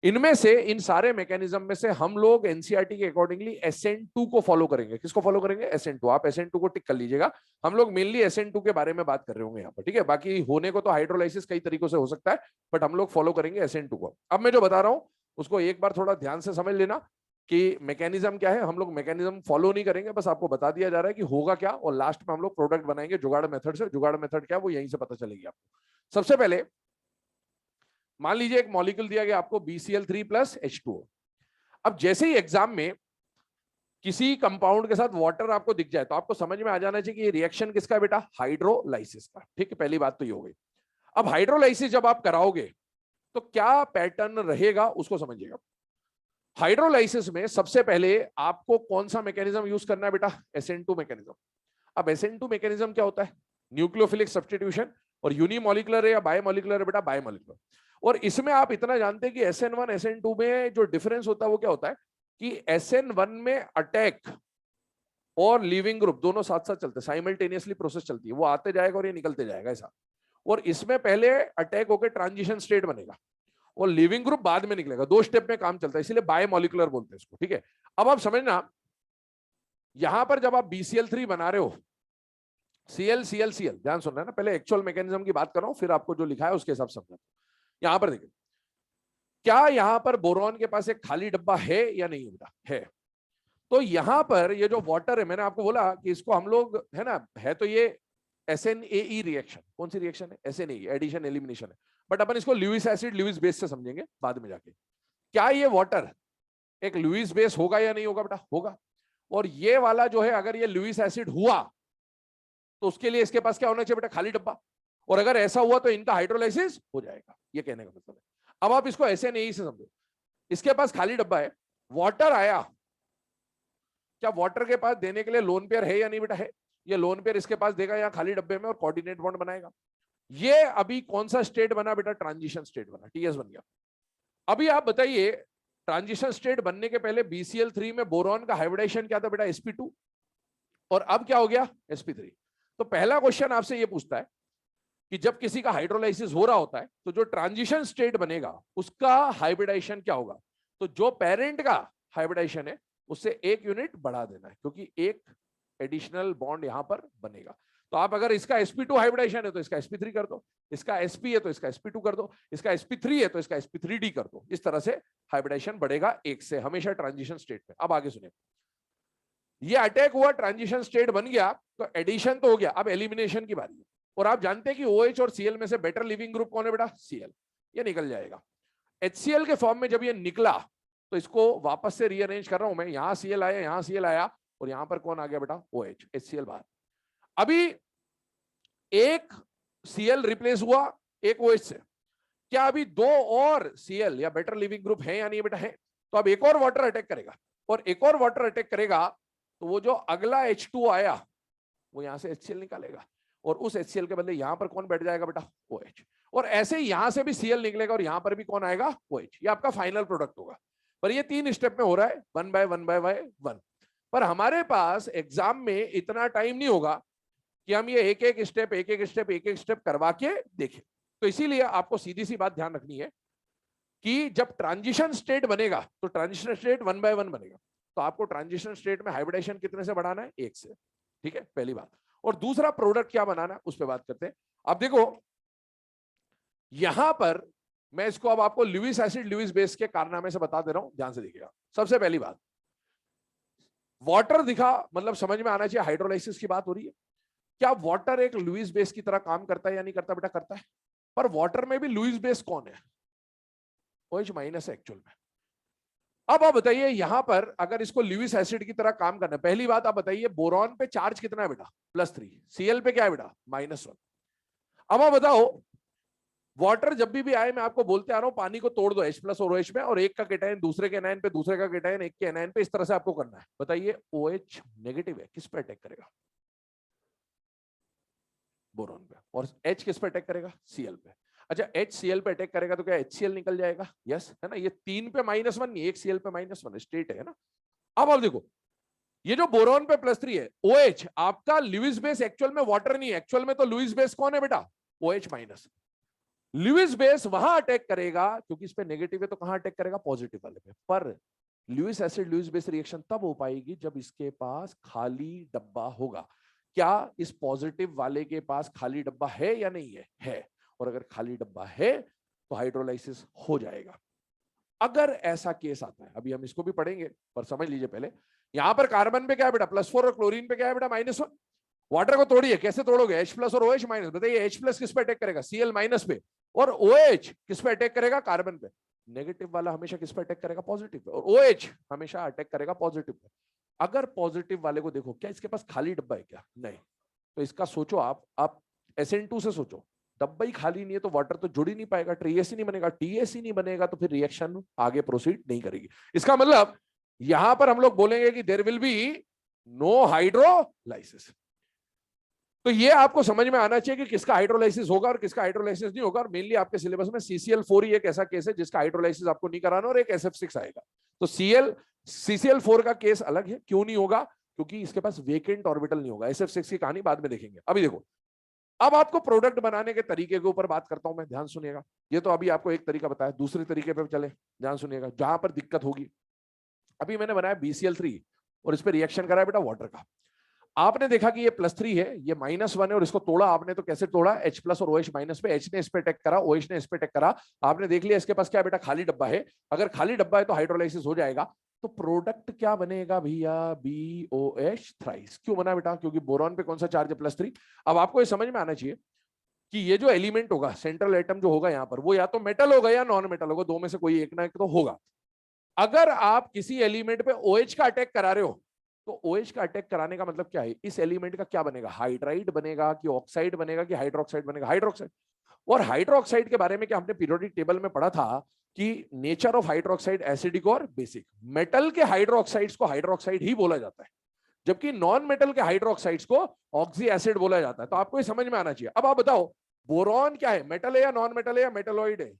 इनमें से, इन सारे मैकेनिज्म में से हम लोग एनसीईआरटी के अकॉर्डिंगली SN2 को फॉलो करेंगे। किसको फॉलो करेंगे? SN2। आप SN2 को टिक कर लीजिएगा। हम लोग मेनली SN2 के बारे में बात कर रहे होंगे यहाँ पर, ठीक है। बाकी होने को तो हाइड्रोलाइसिस कई तरीकों से हो सकता है, बट हम लोग फॉलो करेंगे SN2 को। अब मैं जो बता रहा हूँ उसको एक बार थोड़ा ध्यान से समझ लेना कि मैकेनिज्म क्या है। हम लोग मैकेनिज्म फॉलो नहीं करेंगे, बस आपको बता दिया जा रहा है कि होगा क्या, और लास्ट में हम लोग प्रोडक्ट बनाएंगे जुगाड़ मेथड से। जुगाड़ मेथड क्या है वो यहीं से पता चलेगी आपको। सबसे पहले मान लीजिए एक मॉलिक्यूल दिया गया आपको BCl3 + H2O। अब जैसे ही एग्जाम में किसी कंपाउंड के साथ वाटर आपको दिख जाए तो आपको समझ में आ जाना चाहिए कि ये रिएक्शन किसका है बेटा? हाइड्रोलाइसिस का, ठीक है। पहली बात तो ये हो गई। अब हाइड्रोलाइसिस जब आप कराओगे तो क्या पैटर्न रहेगा उसको समझिएगा। हाइड्रोलाइसिस में सबसे पहले आपको कौन सा मैकेनिज्म यूज करना है बेटा? SN2 mechanism. अब SN2 मैकेनिज्म क्या होता है? Nucleophilic substitution. और यूनिमोलिकुलर है या बायोमोलिकुलर है बेटा? बायोमोलिकुलर। और इसमें आप इतना जानते हैं कि SN1 SN2 में जो डिफरेंस होता है वो क्या होता है कि SN1 में अटैक और लीविंग ग्रुप दोनों साथ साथ चलते हैं, साइमल्टेनियसली प्रोसेस चलती है। वो आते जाएगा और ये निकलते जाएगा ऐसा। और इसमें पहले अटैक होकर ट्रांजिशन स्टेट बनेगा और लिविंग ग्रुप बाद में निकलेगा। 2 स्टेप में काम चलता है, इसलिए बायोमोलिकुलर बोलते हैं इसको, ठीक है। अब आप समझना, यहां पर जब आप BCl3 बना रहे हो, Cl, ध्यान सुनना है ना, पहले एक्चुअल मैकेनिज्म की बात कर रहा हूं, फिर आपको जो लिखा है उसके हिसाब से समझना। यहां पर देखिए, क्या यहां पर बोरॉन के पास एक खाली डब्बा है या नहीं बेटा? है। तो यहां पर ये जो वाटर है, मैंने आपको बोला कि इसको हम लोग, है ना, है तो ये SNAE रिएक्शन। कौन सी रिएक्शन है? SNAE, एडिशन एलिमिनेशन है। बट अपन इसको लुईस एसिड लुईस बेस से समझेंगे बाद में जाके। क्या ये वाटर एक लुईस बेस होगा या नहीं होगा बेटा? होगा। और ये वाला जो है, अगर ये लुईस एसिड हुआ तो उसके लिए इसके पास क्या होना चाहिए बेटा? खाली डब्बा। और अगर ऐसा हुआ तो इनका हाइड्रोलाइसिस हो जाएगा, ये कहने का मतलब है। अब आप इसको SNAE से समझो। इसके पास खाली डब्बा है, वाटर आया, क्या वाटर के पास देने के लिए लोन पेयर है या नहीं बेटा? है। ये लोन पेयर इसके पास देगा यहाँ खाली डब्बे में और कोऑर्डिनेट बॉन्ड बनाएगा। ये अभी कौन सा स्टेट बना बेटा? ट्रांजिशन स्टेट बना, TS बन गया। अभी आप बताइए, ट्रांजिशन स्टेट बनने के पहले BCl3 में बोरॉन का हाइब्रिडाइजेशन क्या था बेटा? sp2। और अब क्या हो गया? sp3। तो पहला क्वेश्चन आपसे ये पूछता है कि जब किसी का हाइड्रोलाइसिस हो रहा होता है तो जो ट्रांजिशन स्टेट बनेगा उसका हाइब्रिडाइजेशन क्या होगा? तो जो पेरेंट का हाइब्रिडाइजेशन है उससे 1 यूनिट बढ़ा देना है, क्योंकि एक एडिशनल बॉन्ड यहां पर बनेगा। तो आप अगर इसका sp2 हाइब्रिडाइजेशन है तो इसका sp3 कर दो, इसका sp है तो इसका sp2 कर दो, इसका sp3 है तो इसका sp3d कर दो। इस तरह से हाइब्रिडाइजेशन बढ़ेगा 1 से, हमेशा ट्रांजिशन स्टेट में। अब आगे सुनिए, ये अटैक हुआ, ट्रांजिशन स्टेट बन गया, तो एडिशन तो हो गया, अब एलिमिनेशन की बारी है। और आप जानते हैं कि OH और Cl में से बेटर लिविंग ग्रुप कौन है बेटा? Cl। ये निकल जाएगा HCl के फॉर्म में। जब ये निकला तो इसको वापस से रीअरेंज कर रहा हूं मैं, यहां Cl आया, यहां Cl आया, और यहां पर कौन आ गया बेटा? OH, HCl बाहर। अभी एक Cl रिप्लेस हुआ एक OH से, क्या अभी दो और Cl या बेटर लिविंग ग्रुप है या नहीं बेटा? है। तो अब एक और वाटर अटैक करेगा, और एक और वाटर अटैक करेगा तो वो जो अगला H2 आया वो यहां से HCl निकालेगा, और उस HCl के बदले यहां पर कौन बैठ जाएगा बेटा? OH। और ऐसे ही यहां से भी Cl निकलेगा और यहां पर भी कौन आएगा? OH। ये आपका फाइनल प्रोडक्ट होगा। पर ये 3 स्टेप में हो रहा है, 1 by 1 by 1। पर हमारे पास एग्जाम में इतना टाइम नहीं होगा कि हम ये एक एक स्टेप करवा के देखें। तो इसीलिए आपको सीधी सी बात ध्यान रखनी है कि जब ट्रांजिशन स्टेट बनेगा तो ट्रांजिशन स्टेट 1 by 1 बनेगा। तो आपको ट्रांजिशन स्टेट में हाइब्रिडेशन कितने से बढ़ाना है? 1 से। ठीक है, पहली बात। और दूसरा प्रोडक्ट क्या बनाना है उस पर बात करते हैं। अब देखो यहां पर मैं इसको अब आपको लुईस एसिड लुईस बेस के कारनामे से बता दे रहा हूं, ध्यान से देखिएगा। सबसे पहली बात, वाटर दिखा मतलब समझ में आना चाहिए हाइड्रोलाइसिस की बात हो रही है। क्या वाटर एक लुईस बेस की तरह काम करता है या नहीं करता? बेटा करता है। पर वाटर में भी लुईस बेस कौन है? OH माइनस है एक्चुअल में। अब आप बताइए यहां पर अगर इसको लुईस एसिड की तरह काम करना है, पहली बात आप बताइए बोरॉन पे चार्ज कितना है बेटा? +3। Cl पे क्या है बेटा? -1। अब आप बताओ वाटर जब भी आए, मैं आपको बोलते आ रहा हूं पानी को तोड़ दो H+ और OH में, और एक का केटायन दूसरे के एनायन पे, दूसरे का केटायन एक के एनायन पे, इस तरह से आपको करना है। बताइए OH नेगेटिव है, किस पे अटैक करेगा? बोरॉन पे। और H किस पे अटैक करेगा? Cl पे। अच्छा HCl पे अटैक करेगा तो क्या HCl निकल जाएगा? यस, है ना। ये 3 पे -1 नहीं, एक Cl पे -1 स्टेट है ना। अब आप देखो ये जो बोरॉन पे +3 है, OH आपका लुईस बेस एक्चुअल में वाटर नहीं है, एक्चुअल में तो लुईस बेस कौन है बेटा? OH-। लुईस बेस वहां अटैक करेगा क्योंकि इस पे नेगेटिव है, तो कहां अटैक करेगा? पॉजिटिव वाले पे। पर Lewis acid Lewis base reaction तब हो पाएगी जब इसके पास खाली डब्बा होगा। क्या इस पॉजिटिव वाले के पास खाली डब्बा है या नहीं है? है। और अगर खाली डब्बा है तो हाइड्रोलाइसिस हो जाएगा। अगर ऐसा केस आता है, अभी हम इसको भी पढ़ेंगे, पर समझ लीजिए पहले यहां पर कार्बन पे क्या है बेटा? +4, और क्लोरीन पे क्या है बेटा? -1। वाटर को तोड़िए, कैसे तोड़ोगे? H+ और OH-। बताइए H+ किस पे अटैक करेगा? Cl- पे। और OH किस पे अटैक करेगा? कार्बन पे। नेगेटिव वाला हमेशा किस पे अटैक करेगा? Positive pay. और OH हमेशा अटैक करेगा पॉजिटिव पे। अगर पॉजिटिव वाले को देखो, क्या इसके पास खाली डब्बा है क्या? नहीं। तो इसका सोचो आप SN2 से सोचो, डब्बा ही खाली नहीं है तो वाटर तो जुड़ ही नहीं पाएगा, TAC नहीं बनेगा, TAC नहीं बनेगा तो फिर रिएक्शन आगे प्रोसीड नहीं करेगी। इसका मतलब यहां पर हम लोग बोलेंगे कि there will be no hydrolysis. तो ये आपको समझ में आना चाहिए कि किसका हाइड्रोलाइसिस होगा और किसका हाइड्रोलाइसिस नहीं होगा। और मेनली आपके सिलेबस में CCl4 ही एक ऐसा केस है जिसका हाइड्रोलाइसिस आपको नहीं कराना, और एक SF6 आएगा। तो CCl4 का केस अलग है। क्यों नहीं होगा? क्योंकि इसके पास वेकेंट ऑर्बिटल नहीं होगा। SF6 की कहानी बाद में देखेंगे। अभी देखो, अब आपको प्रोडक्ट बनाने के तरीके के ऊपर बात करता हूं मैं, ध्यान सुनिएगा। ये तो अभी आपको एक तरीका बताया, दूसरे तरीके पे चले, ध्यान सुनिएगा जहां पर दिक्कत होगी। अभी मैंने बनाया BCl3 और इस पर रिएक्शन करा बेटा वाटर का। आपने देखा कि ये +3 है, ये -1 है, और इसको तोड़ा आपने तो कैसे तोड़ा? H+ और OH- पे। H ने इस पे अटैक करा, OH ने इस पे अटैक करा। आपने देख लिया इसके पास क्या बेटा? खाली डब्बा है। अगर खाली डब्बा है तो हाइड्रोलाइसिस हो जाएगा। तो प्रोडक्ट क्या बनेगा भैया? BOH thrice. क्यों बना बेटा? क्योंकि बोरॉन पे कौन सा चार्ज है? +3। अब आपको ये समझ में आना चाहिए कि ये जो एलिमेंट होगा, सेंट्रल एटम जो होगा यहाँ पर, वो या तो मेटल होगा या नॉन मेटल होगा, दो में से कोई एक ना एक तो होगा। अगर आप किसी एलिमेंट पे OH का अटैक करा रहे हो तो OH का अटैक कराने का मतलब क्या है? इस एलिमेंट का क्या बनेगा? हाइड्राइड बनेगा कि ऑक्साइड बनेगा कि हाइड्रोक्साइड बनेगा? हाइड्रोक्साइड। और हाइड्रोक्साइड के बारे में क्या हमने पीरियोडिक टेबल में पढ़ा था कि नेचर ऑफ हाइड्रोक्साइड एसिडिक और बेसिक। मेटल के हाइड्रोक्साइड्स को हाइड्रोक्साइड ही बोला जाता है, जबकि नॉन मेटल के हाइड्रोक्साइड्स को ऑक्सी एसिड बोला जाता है। तो आपको ये समझ में आना चाहिए। अब आप बताओ बोरॉन क्या है? मेटल है या नॉन मेटल है या मेटलॉइड है?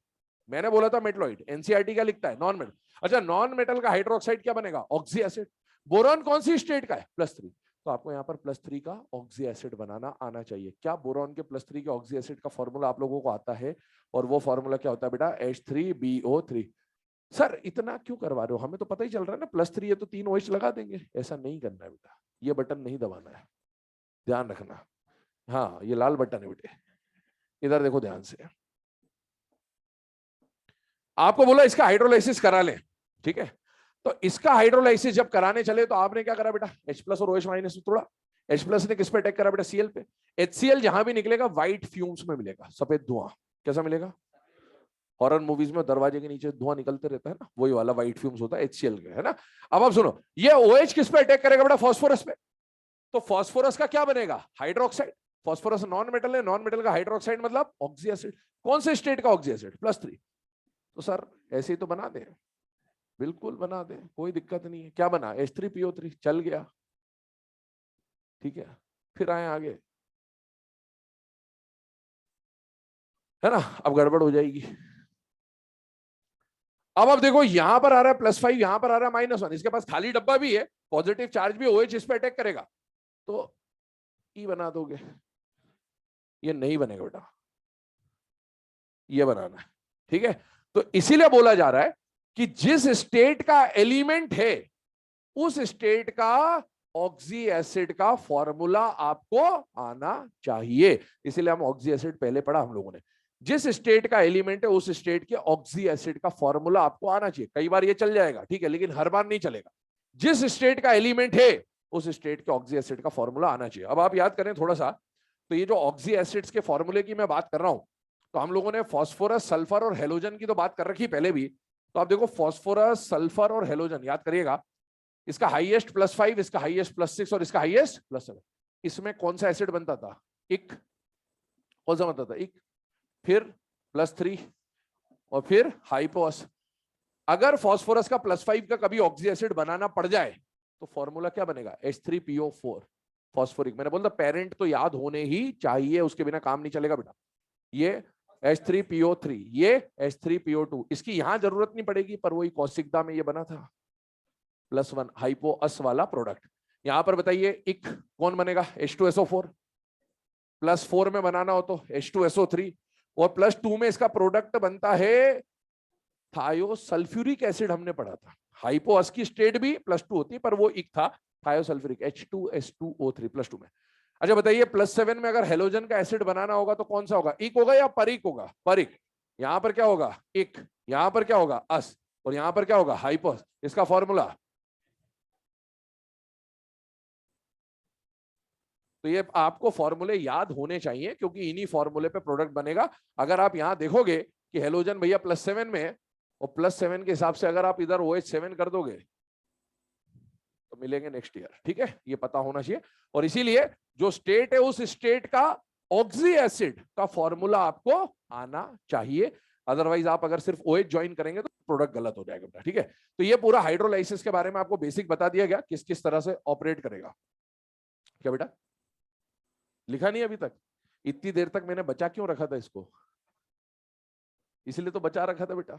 मैंने बोला था मेटलॉइड। एनसीईआरटी क्या लिखता है? Non metal. अच्छा, नॉन मेटल का हाइड्रोक्साइड क्या बनेगा? Oxy acid. बोरॉन कौन सी स्टेट का है? +3। तो आपको यहाँ पर +3 का ऑक्सी एसिड बनाना आना चाहिए। क्या बोरॉन के +3 के ऑक्सी एसिड का फॉर्मूला आप लोगों को आता है? और वो फॉर्मूला क्या होता है बेटा? H3BO3। सर इतना क्यों करवा रहे हो? हमें तो पता ही चल रहा है ना, +3 है तो 3 OH लगा देंगे। ऐसा नहीं करना है बेटा, ये बटन नहीं दबाना है, ध्यान रखना। हाँ, ये लाल बटन है बेटे, इधर देखो ध्यान से। आपको बोला इसका हाइड्रोलाइसिस करा लें, ठीक है। तो इसका हाइड्रोलाइसिस जब कराने चले तो आपने क्या करा बेटा, H+ और OH- में तोड़ा। H+ ने किस पे अटैक करा बेटा, Cl पे। HCl जहां भी निकलेगा व्हाइट फ्यूम्स में मिलेगा, सफेद धुआं। कैसा मिलेगा? हॉरर मूवीज में दरवाजे के नीचे धुआं निकलते रहता है ना, वही वाला व्हाइट फ्यूम्स होता है HCl के, है ना। अब आप सुनो, ये OH किस पे अटैक करेगा बेटा, फास्फोरस पे। तो फास्फोरस का क्या बनेगा, हाइड्रोक्साइड। फास्फोरस नॉन मेटल है, नॉन मेटल का हाइड्रोक्साइड मतलब ऑक्सी एसिड। कौन से स्टेट का ऑक्सी एसिड, +3। तो सर ऐसे ही तो बना दे, बिल्कुल बना दे, कोई दिक्कत नहीं है। क्या बना, H3PO3, चल गया, ठीक है। फिर आए आगे, है ना। अब गड़बड़ हो जाएगी। अब आप देखो, यहां पर आ रहा है +5, यहां पर आ रहा है -1, इसके पास खाली डब्बा भी है, पॉजिटिव चार्ज भी, OH इस पे अटैक करेगा तो E बना दोगे। ये नहीं बनेगा बेटा, ये बनाना है, ठीक है। तो इसीलिए बोला जा रहा है कि जिस स्टेट का एलिमेंट है उस स्टेट का ऑक्सी एसिड का फॉर्मूला आपको आना चाहिए। इसीलिए हम ऑक्सी एसिड पहले पढ़ा हम लोगों ने। जिस स्टेट का एलिमेंट है उस स्टेट के ऑक्सी एसिड का फॉर्मूला आपको आना चाहिए। कई बार ये चल जाएगा, ठीक है, लेकिन हर बार नहीं चलेगा। जिस स्टेट का एलिमेंट है उस स्टेट के ऑक्सी एसिड का फॉर्मूला आना चाहिए। अब आप याद करें थोड़ा सा, तो ये जो ऑक्सी एसिड्स के फॉर्मूले की मैं बात कर रहा हूं, तो हम लोगों ने फास्फोरस, सल्फर और हेलोजन की तो बात कर रखी पहले भी। तो आप देखो, फास्फोरस, सल्फर और हेलोजन याद करिएगा, इसका हाईएस्ट +5, इसका हाईएस्ट +6 और इसका हाईएस्ट +7। इसमें कौन सा एसिड बनता था, इक। कौन सा बनता था, इक। फिर +3 और फिर हाइपोस। अगर फास्फोरस का +5 का कभी ऑक्सी एसिड बनाना पड़ जाए तो फॉर्मूला क्या बनेगा, H3PO4, फॉस्फोरिक। मैंने बोला पेरेंट तो याद होने ही चाहिए, उसके बिना काम नहीं चलेगा बेटा। ये H3PO3, ये H3PO2, इसकी यहां जरूरत नहीं पड़ेगी, पर वही कौशिकदा में ये बना था +1 हाइपोअस वाला प्रोडक्ट। यहां पर बताइए इक कौन बनेगा, H2SO4। +4 में बनाना हो तो H2SO3, और +2 में इसका प्रोडक्ट बनता है थायोसल्फ्यूरिक एसिड। हमने पढ़ा था हाइपोअस की स्टेट भी +2 होती है, पर वो इक था थायोसल्फ्यूरिक, H2S2O3 +2 में। अच्छा बताइए, +7 में अगर हेलोजन का एसिड बनाना होगा तो कौन सा होगा, इक होगा या परिक होगा, परिक। यहां पर क्या होगा, इक। यहां पर क्या होगा, अस। और यहां पर क्या होगा, हाइपोअस। इसका फॉर्मूला, तो ये आपको फॉर्मूले याद होने चाहिए, क्योंकि इन्हीं फॉर्मूले पे प्रोडक्ट बनेगा। अगर आप यहां देखोगे कि हेलोजन भैया +7 में है, और +7 के हिसाब से अगर आप इधर OH7 कर दोगे तो मिलेंगे नेक्स्ट ईयर, ठीक है, ये पता होना चाहिए। और इसीलिए जो स्टेट है उस स्टेट का ऑक्सी एसिड का फॉर्मूला आपको आना चाहिए। अदरवाइज आप अगर सिर्फ OH ज्वाइन करेंगे तो प्रोडक्ट गलत हो जाएगा, ठीक है। तो ये पूरा हाइड्रोलाइसिस के बारे में आपको बेसिक बता दिया गया, किस किस तरह से ऑपरेट करेगा। क्या बेटा, लिखा नहीं अभी तक? इतनी देर तक मैंने बचा क्यों रखा था इसको, इसलिए तो बचा रखा था बेटा,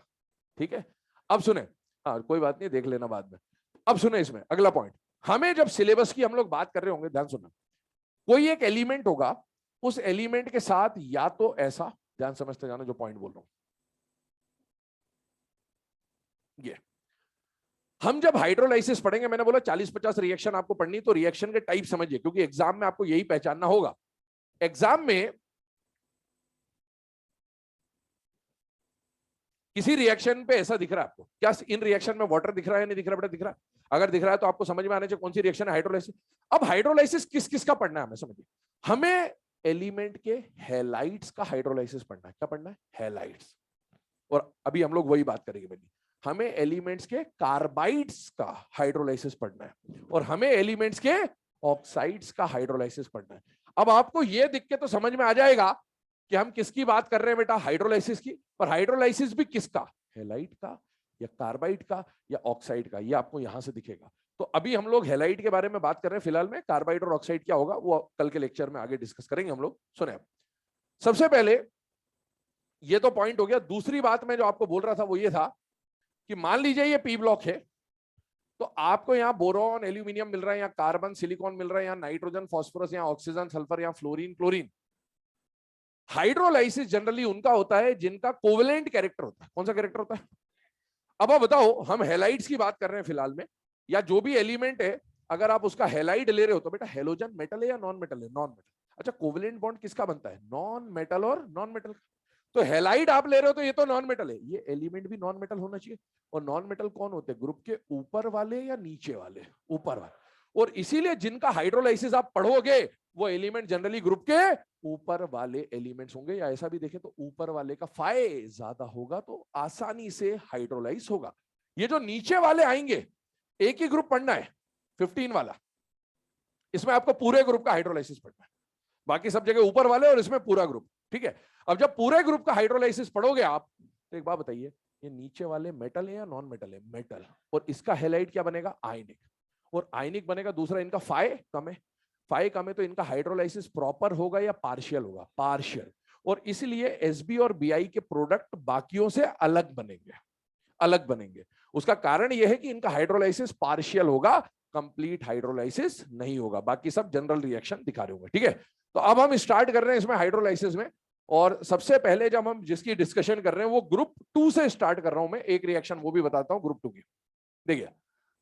ठीक है। अब सुने, हाँ कोई बात नहीं, देख लेना बाद में। अब सुने, इसमें अगला पॉइंट, हमें जब सिलेबस की हम लोग बात कर रहे होंगे, ध्यान सुनना, कोई एक एलिमेंट होगा, उस एलिमेंट के साथ या तो ऐसा, ध्यान समझते जाना जो पॉइंट बोल रहा हूं, ये हम जब हाइड्रोलाइसिस पढ़ेंगे, मैंने बोला 40-50 रिएक्शन आपको पढ़नी, तो रिएक्शन के टाइप समझिए, क्योंकि एग्जाम में आपको यही पहचानना होगा। एग्जाम में किसी रिएक्शन पे ऐसा दिख रहा है आपको, क्या इन रिएक्शन में वाटर दिख रहा है, नहीं दिख रहा बेटा, दिख रहा है। अगर दिख रहा है तो आपको समझ में आना चाहिए कौन सी रिएक्शन है, हाइड्रोलाइसिस। अब हाइड्रोलाइसिस किस किस का पढ़ना है हमें समझिए, हमें एलिमेंट के हैलाइड्स का हाइड्रोलाइसिस पढ़ना है। क्या पढ़ना है, हैलाइड्स। और अभी हम लोग वही बात करेंगे बेटी, हमें एलिमेंट्स के कार्बाइड्स का हाइड्रोलाइसिस पढ़ना है, और हमें एलिमेंट्स के ऑक्साइड्स का हाइड्रोलाइसिस पढ़ना है। अब आपको यह दिख के तो समझ में आ जाएगा कि हम किसकी बात कर रहे हैं बेटा, हाइड्रोलाइसिस की। पर हाइड्रोलाइसिस भी किसका, हैलाइड का या कार्बाइड का या ऑक्साइड का, ये आपको यहां से दिखेगा। तो अभी हम लोग हैलाइड के बारे में बात कर रहे हैं फिलहाल में, कार्बाइड और ऑक्साइड क्या होगा वो कल के लेक्चर में आगे डिस्कस करेंगे हम लोग। सुने, सबसे पहले ये तो पॉइंट हो गया। दूसरी बात मैं जो आपको बोल रहा था वो ये था कि मान लीजिए ये पी ब्लॉक है, तो आपको यहाँ बोरॉन एल्यूमिनियम मिल रहा है, यहाँ कार्बन सिलिकॉन मिल रहा है, यहाँ नाइट्रोजन फॉस्फोरस, यहाँ ऑक्सीजन सल्फर, यहाँ फ्लोरीन क्लोरीन। हाइड्रोलाइसिस जनरली उनका होता है जिनका कोवेलेंट कैरेक्टर होता है। कौन सा कैरेक्टर होता है? अब आप बताओ, हम हैलाइड्स की बात कर रहे हैं फिलहाल में, या जो भी एलिमेंट है अगर आप उसका हैलाइड ले रहे हो तो बेटा हेलोजन मेटल है या नॉन मेटल है, नॉन मेटल। अच्छा, कोवेलेंट बॉन्ड किसका बनता है, नॉन मेटल और नॉन मेटल का। तो हैलाइड आप ले रहे हो तो ये तो नॉन मेटल है, ये एलिमेंट भी नॉन मेटल होना चाहिए। और नॉन मेटल कौन होते हैं? ग्रुप के ऊपर वाले या नीचे वाले? ऊपर वाले। और इसीलिए जिनका हाइड्रोलाइसिस आप पढ़ोगे वो एलिमेंट जनरली ग्रुप के ऊपर वाले एलिमेंट्स होंगे, या ऐसा भी देखें तो ऊपर वाले का फाई ज्यादा होगा तो आसानी से हाइड्रोलाइज होगा। ये जो नीचे वाले आएंगे, एक ही ग्रुप पढ़ना है 15 वाला, इसमें आपको पूरे ग्रुप का हाइड्रोलाइसिस पढ़ना है, बाकी सब जगह ऊपर वाले और इसमें पूरा ग्रुप। ठीक है, अब जब पूरे ग्रुप का हाइड्रोलाइसिस पढ़ोगे आप, तो एक बात बताइए, ये नीचे वाले मेटल है या नॉन मेटल है? मेटल। और इसका हैलाइड क्या बनेगा? आयनिक। और आयनिक बनेगा दूसरा, इनका फाई कम है, फाई कम है तो इनका हाइड्रोलाइसिस प्रॉपर होगा या पार्शियल होगा? पार्शियल। और इसलिए एसबी और बीआई के प्रोडक्ट बाकियों से अलग बनेंगे, अलग बनेंगे। उसका कारण यह है कि इनका हाइड्रोलाइसिस पार्शियल होगा, कंप्लीट हाइड्रोलाइसिस नहीं होगा, बाकी सब जनरल रिएक्शन दिखा रहे होंगे। ठीक है, तो अब हम स्टार्ट कर रहे हैं इसमें हाइड्रोलाइसिस में। और सबसे पहले जब हम जिसकी डिस्कशन कर रहे हैं वो ग्रुप 2 से स्टार्ट कर रहा हूं मैं, एक रिएक्शन वो भी बताता हूं ग्रुप 2 की। देखिए,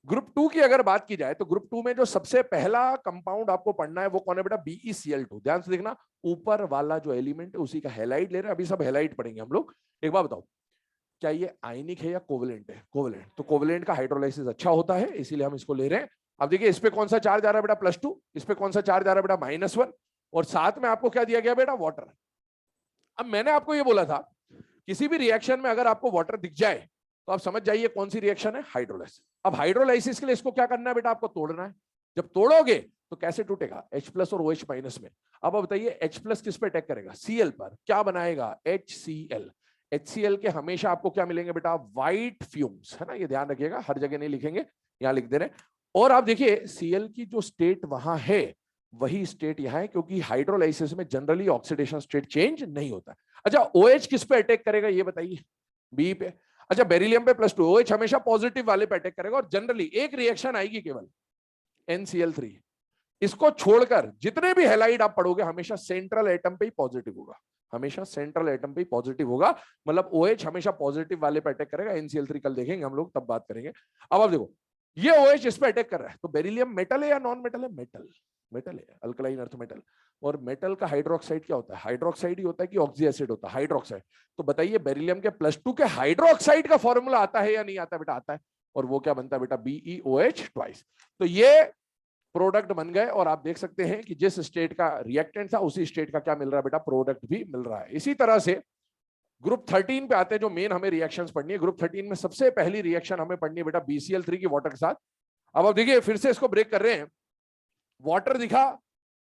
ग्रुप 2 की अगर बात की जाए तो ग्रुप 2 में जो सबसे पहला कंपाउंड आपको पढ़ना है वो कौन है बेटा? BeCl2। ध्यान से देखना, ऊपर वाला जो एलिमेंट है उसी का हैलाइड ले रहे हैं, अभी सब हैलाइड पढ़ेंगे हम लोग। एक बात बताओ, क्या ये आयनिक है या कोवेलेंट है? कोवेलेंट। तो कोवेलेंट का हाइड्रोलाइसिस अच्छा होता है, इसीलिए हम इसको ले रहे हैं। अब देखिए, इस पे कौन सा चार्ज आ रहा है बेटा? +2। इस पे कौन सा चार्ज आ रहा है बेटा? -1। और साथ में आपको क्या दिया गया बेटा? वाटर। अब मैंने आपको ये बोला था, किसी भी रिएक्शन में अगर आपको वाटर दिख जाए तो आप समझ जाइए कौन सी रिएक्शन है? हाइड्रोलाइसिस। अब हाइड्रोलाइसिस के लिए इसको क्या करना है बेटा? आपको तोड़ना है। जब तोड़ोगे तो कैसे टूटेगा? H+ और OH- में। अब बताइए, H+ किस पे अटैक करेगा? Cl पर। क्या बनाएगा? HCl। HCl के हमेशा आपको क्या मिलेंगे बेटा? व्हाइट फ्यूम्स, है ना, ये ध्यान रखिएगा, हर जगह नहीं लिखेंगे, यहां लिख दे रहे। और आप देखिए, Cl की जो स्टेट वहां है वही स्टेट यहां है, क्योंकि हाइड्रोलाइसिस में जनरली ऑक्सीडेशन स्टेट चेंज नहीं होता। अच्छा, OH किस पे अटैक करेगा ये बताइए? बी पे। अच्छा, बेरिलियम पे +2। OH हमेशा पॉजिटिव वाले पे अटैक करेगा, और जनरली एक रिएक्शन आएगी केवल, NCl3। इसको छोड़कर जितने भी हैलाइड आप पढ़ोगे हमेशा सेंट्रल एटम पे ही पॉजिटिव होगा, हमेशा सेंट्रल एटम पे ही पॉजिटिव होगा। मतलब OH हमेशा पॉजिटिव वाले पे अटैक करेगा, NCl3 कल देखेंगे हम लोग, तब बात करेंगे। अब आप देखो, ये OH इस पे अटैक कर रहा है, तो बेरिलियम मेटल है या नॉन मेटल है? मेटल। मेटल है, अल्कलाइन अर्थ मेटल। और मेटल का हाइड्रोक्साइड क्या होता है? हाइड्रोक्साइड ही होता है कि ऑक्सी एसिड होता है? हाइड्रोक्साइड। तो बताइए, बेरिलियम के +2 के हाइड्रोक्साइड का फॉर्मूला आता है या नहीं आता बेटा? आता है। और वो क्या बनता है बेटा? BeOH twice. तो ये प्रोडक्ट बन गए, और आप देख सकते हैं कि जिस स्टेट का रिएक्टेंट था उसी स्टेट का क्या मिल रहा है बेटा? प्रोडक्ट भी मिल रहा है। इसी तरह से ग्रुप 13 पे आते हैं, जो मेन हमें रिएक्शंस पढ़नी है। ग्रुप 13 में सबसे पहली रिएक्शन हमें पढ़नी है बेटा BeCl3 की वाटर के साथ। अब आप देखिए, फिर से इसको ब्रेक कर रहे हैं। वाटर दिखा,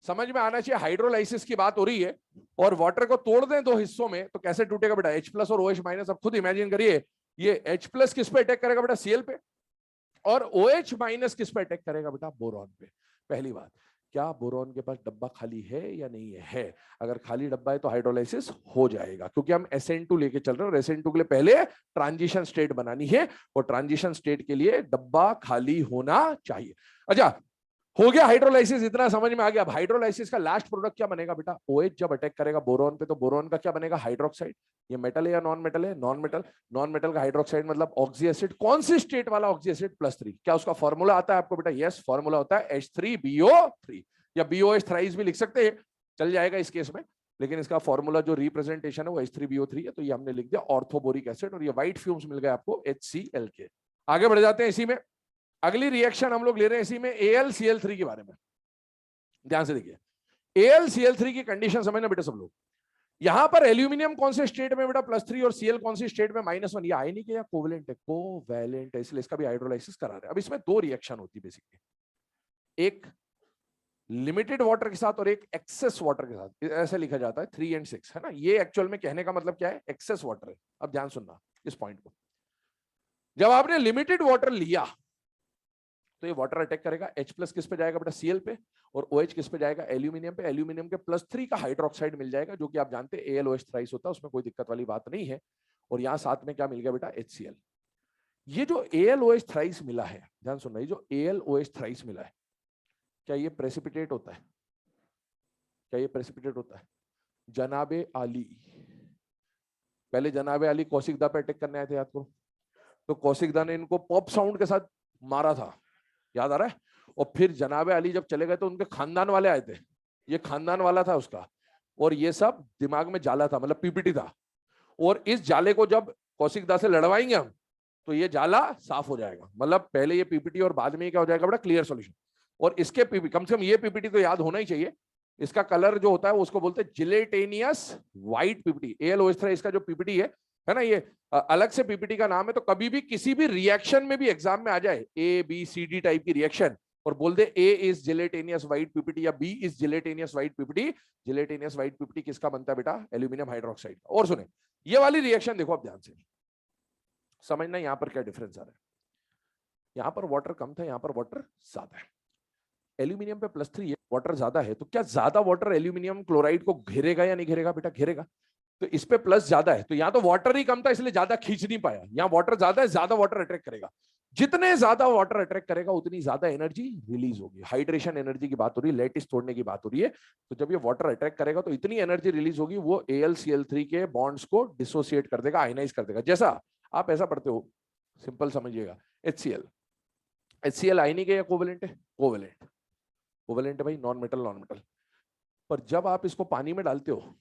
समझ में आना चाहिए हाइड्रोलाइसिस की बात हो रही है, और वाटर को तोड़ दें दो हिस्सों में तो कैसे टूटेगा बेटा? H+ और OH-। अब खुद इमेजिन करिए, ये H+ किस पे अटैक करेगा बेटा? Cl पे। और OH- किस पे अटैक करेगा बेटा? बोरॉन पे। पहली बात, क्या बोरॉन के पास डब्बा खाली है या नहीं है? अगर खाली डब्बा है तो हाइड्रोलाइसिस हो जाएगा, क्योंकि हम SN2 लेके चल रहे हैं, और SN2 के लिए पहले ट्रांजिशन स्टेट बनानी है, और ट्रांजिशन स्टेट के लिए डब्बा खाली होना चाहिए। अच्छा, हो गया हाइड्रोलाइसिस, इतना समझ में आ गया। अब हाइड्रोलाइसिस का लास्ट प्रोडक्ट क्या बनेगा बेटा? OH जब अटैक करेगा बोरॉन पे तो बोरॉन का क्या बनेगा? हाइड्रोक्साइड। ये मेटल है या नॉन मेटल है? Non metal. नॉन मेटल का हाइड्रोक्साइड मतलब ऑक्सी एसिड। कौन सी स्टेट वाला ऑक्सी एसिड? +3। क्या उसका फॉर्मूला आता है आपको बेटा? यस, फॉर्मूला होता है H3BO3, या BOH थ्राइस भी लिख सकते हैं, चल जाएगा इस केस में। लेकिन इसका फॉर्मूला जो रिप्रेजेंटेशन है वो H3BO3 है, तो ये हमने लिख दिया ऑर्थोबोरिक एसिड, और ये व्हाइट फ्यूम्स मिल गए आपको HCl के। आगे बढ़ जाते हैं इसी में। अगली रिएक्शन हम लोग ले रहे हैं इसी में AlCl3 के बारे में। ध्यान से देखिए, AlCl3 की कंडीशन समझना बेटा सब लोग। यहां पर एल्यूमिनियम कौन से स्टेट में बेटा? +3, और Cl कौन सी स्टेट में? -1। ये आयनिक है या कोवेलेंट है? कोवेलेंट है, इसलिए इसका भी हाइड्रोलाइसिस करा रहे हैं। अब इसमें दो रिएक्शन होती है बेसिकली, एक लिमिटेड वाटर के साथ और एक एक्सेस वाटर के साथ। ऐसे लिखा जाता है 3 और 6, है ना। ये एक्चुअल में कहने का मतलब क्या है? एक्सेस वाटर है। अब ध्यान सुनना इस पॉइंट को, जब आपने लिमिटेड वाटर लिया तो ये वाटर अटैक करेगा। H+ किस पे जाएगा बेटा? Cl पे। और OH किस पे जाएगा? एल्यूमिनियम पे। एल्यूमिनियम के +3 का हाइड्रोक्साइड मिल जाएगा, जो कि आप जानते हैं AlOH थ्राइस होता है, उसमें कोई दिक्कत वाली बात नहीं है। और यहां साथ में क्या मिल गया बेटा? HCl। ये जो AlOH थ्राइस मिला है, ध्यान सुनना, ये जो AlOH थ्राइस मिला है, क्या ये प्रेसिपिटेट होता है? क्या ये प्रेसिपिटेट होता है? जनाबे आली, पहले जनाबे आली कौशिकदा पे अटैक करने आए थे, याद करो। तो कौशिकदा ने इनको पॉप साउंड के साथ मारा था, याद आ रहा है? और फिर जनाबे अली जब चले गए तो उनके खानदान वाले आए थे, ये खानदान वाला था उसका, और ये सब दिमाग में जाला था, मतलब PPT था। और इस जाले को जब कौशिकदा से लड़वाएंगे हम तो ये जाला साफ हो जाएगा, मतलब पहले ये पीपीटी और बाद में क्या हो जाएगा बेटा, क्लियर सॉल्यूशन। और इसके पीपीटी, कम से कम ये पीपीटी तो याद होना ही चाहिए। इसका कलर जो होता है उसको बोलते हैं जिलेटेनियस व्हाइट पीपीटी, AlOH इसका जो पीपीटी है ना, ये अलग से पीपीटी का नाम है। तो कभी भी किसी भी रिएक्शन में भी एग्जाम में आ जाए ABCD टाइप की रिएक्शन और बोल दे A is gelatinous white PPT या B is gelatinous white PPT, gelatinous white PPT किसका बनता है बेटा, एल्यूमिनियम हाइड्रोक्साइड का। और सुने ये वाली रिएक्शन देखो आप ध्यान से, समझना यहां पर क्या डिफरेंस आ रहा है। यहां पर वाटर कम था, यहां पर वाटर ज्यादा है। एल्यूमिनियम पे +3 है, वाटर ज्यादा है, तो क्या ज्यादा वाटर एल्यूमिनियम क्लोराइड को घेरेगा या नहीं घेरेगा बेटा, घेरेगा। तो इस पे प्लस ज्यादा है, तो यहाँ तो वाटर ही कम था इसलिए ज्यादा खींच नहीं पाया, यहाँ वाटर ज्यादा है, ज्यादा वाटर अट्रैक्ट करेगा। जितने ज्यादा वाटर अट्रैक्ट करेगा उतनी ज्यादा एनर्जी रिलीज होगी। हाइड्रेशन एनर्जी की बात हो रही है, लैटिस तोड़ने की बात हो रही है। तो जब ये वाटर अट्रैक्ट करेगा तो इतनी एनर्जी रिलीज होगी, वो AlCl3 के बॉन्ड्स को डिसोसिएट कर देगा, आयनाइज कर देगा। जैसा आप ऐसा पढ़ते हो, सिंपल समझिएगा, HCl आयनिक है या कोवेलेंट है, कोवेलेंट, कोवेलेंट है भाई, नॉन मेटल नॉन मेटल। पर जब आप इसको पानी में डालते हो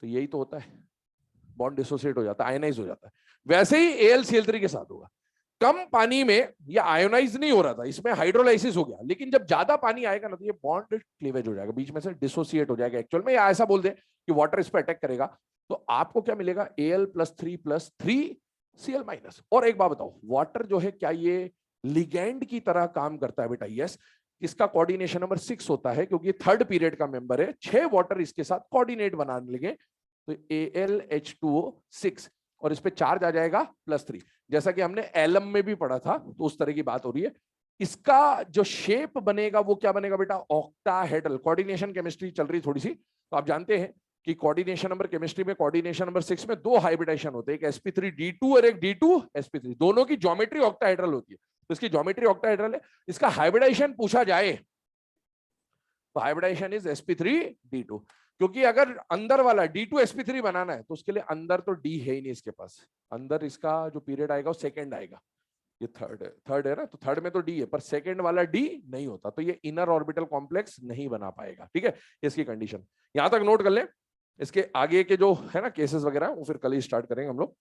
तो यही तो होता है, बॉन्ड डिसोसिएट हो जाता है, आयनाइज हो जाता है। वैसे ही AlCl3 के साथ होगा। कम पानी में ये आयोनाइज नहीं हो रहा था, इसमें हाइड्रोलाइसिस हो गया, लेकिन जब ज्यादा पानी आएगा ना तो ये बॉन्ड क्लीवेज हो जाएगा, बीच में से डिसोसिएट हो जाएगा। एक्चुअल में ऐसा बोल दे कि वाटर इस पर अटैक करेगा तो आपको क्या मिलेगा, Al+3+3Cl-। और एक बात बताओ, वाटर जो है क्या ये लिगैंड की तरह काम करता है बेटा? यस। इसका कोऑर्डिनेशन नंबर 6 होता है क्योंकि थर्ड पीरियड का मेंबर है। 6 वाटर इसके साथ कोऑर्डिनेट बनाने लगे तो Al_H2O6 और इस पे चार्ज आ जाएगा +3, जैसा कि हमने एलम में भी पढ़ा था, तो उस तरह की बात हो रही है। इसका जो शेप बनेगा वो क्या बनेगा बेटा, ऑक्टाहेड्रल। कोऑर्डिनेशन केमिस्ट्री चल रही थोड़ी सी, तो आप जानते हैं कि कोऑर्डिनेशन नंबर केमिस्ट्री में कोऑर्डिनेशन नंबर 6 में 2 हाइब्रिडाइजेशन होते हैं, एक sp3d2 और एक d2sp3, दोनों की ज्योमेट्री ऑक्टाहेड्रल होती है। तो इसकी ज्योमेट्री ऑक्टाहेड्रल है। इसका हाइब्रिडाइजेशन पूछा जाए तो हाइब्रिडाइजेशन इज sp3d2, क्योंकि अगर अंदर वाला d2sp3 बनाना है तो उसके लिए अंदर तो d है ही नहीं इसके पास, अंदर इसका जो पीरियड आएगा वो सेकंड आएगा, ये थर्ड है ना, तो थर्ड में तो d है पर सेकंड वाला d नहीं होता, तो ये इनर ऑर्बिटल कॉम्प्लेक्स नहीं बना पाएगा। ठीक है, इसकी कंडीशन यहां तक नोट कर लें। इसके आगे के जो है ना केसेस वगैरह वो फिर कल ही स्टार्ट करेंगे हम लोग।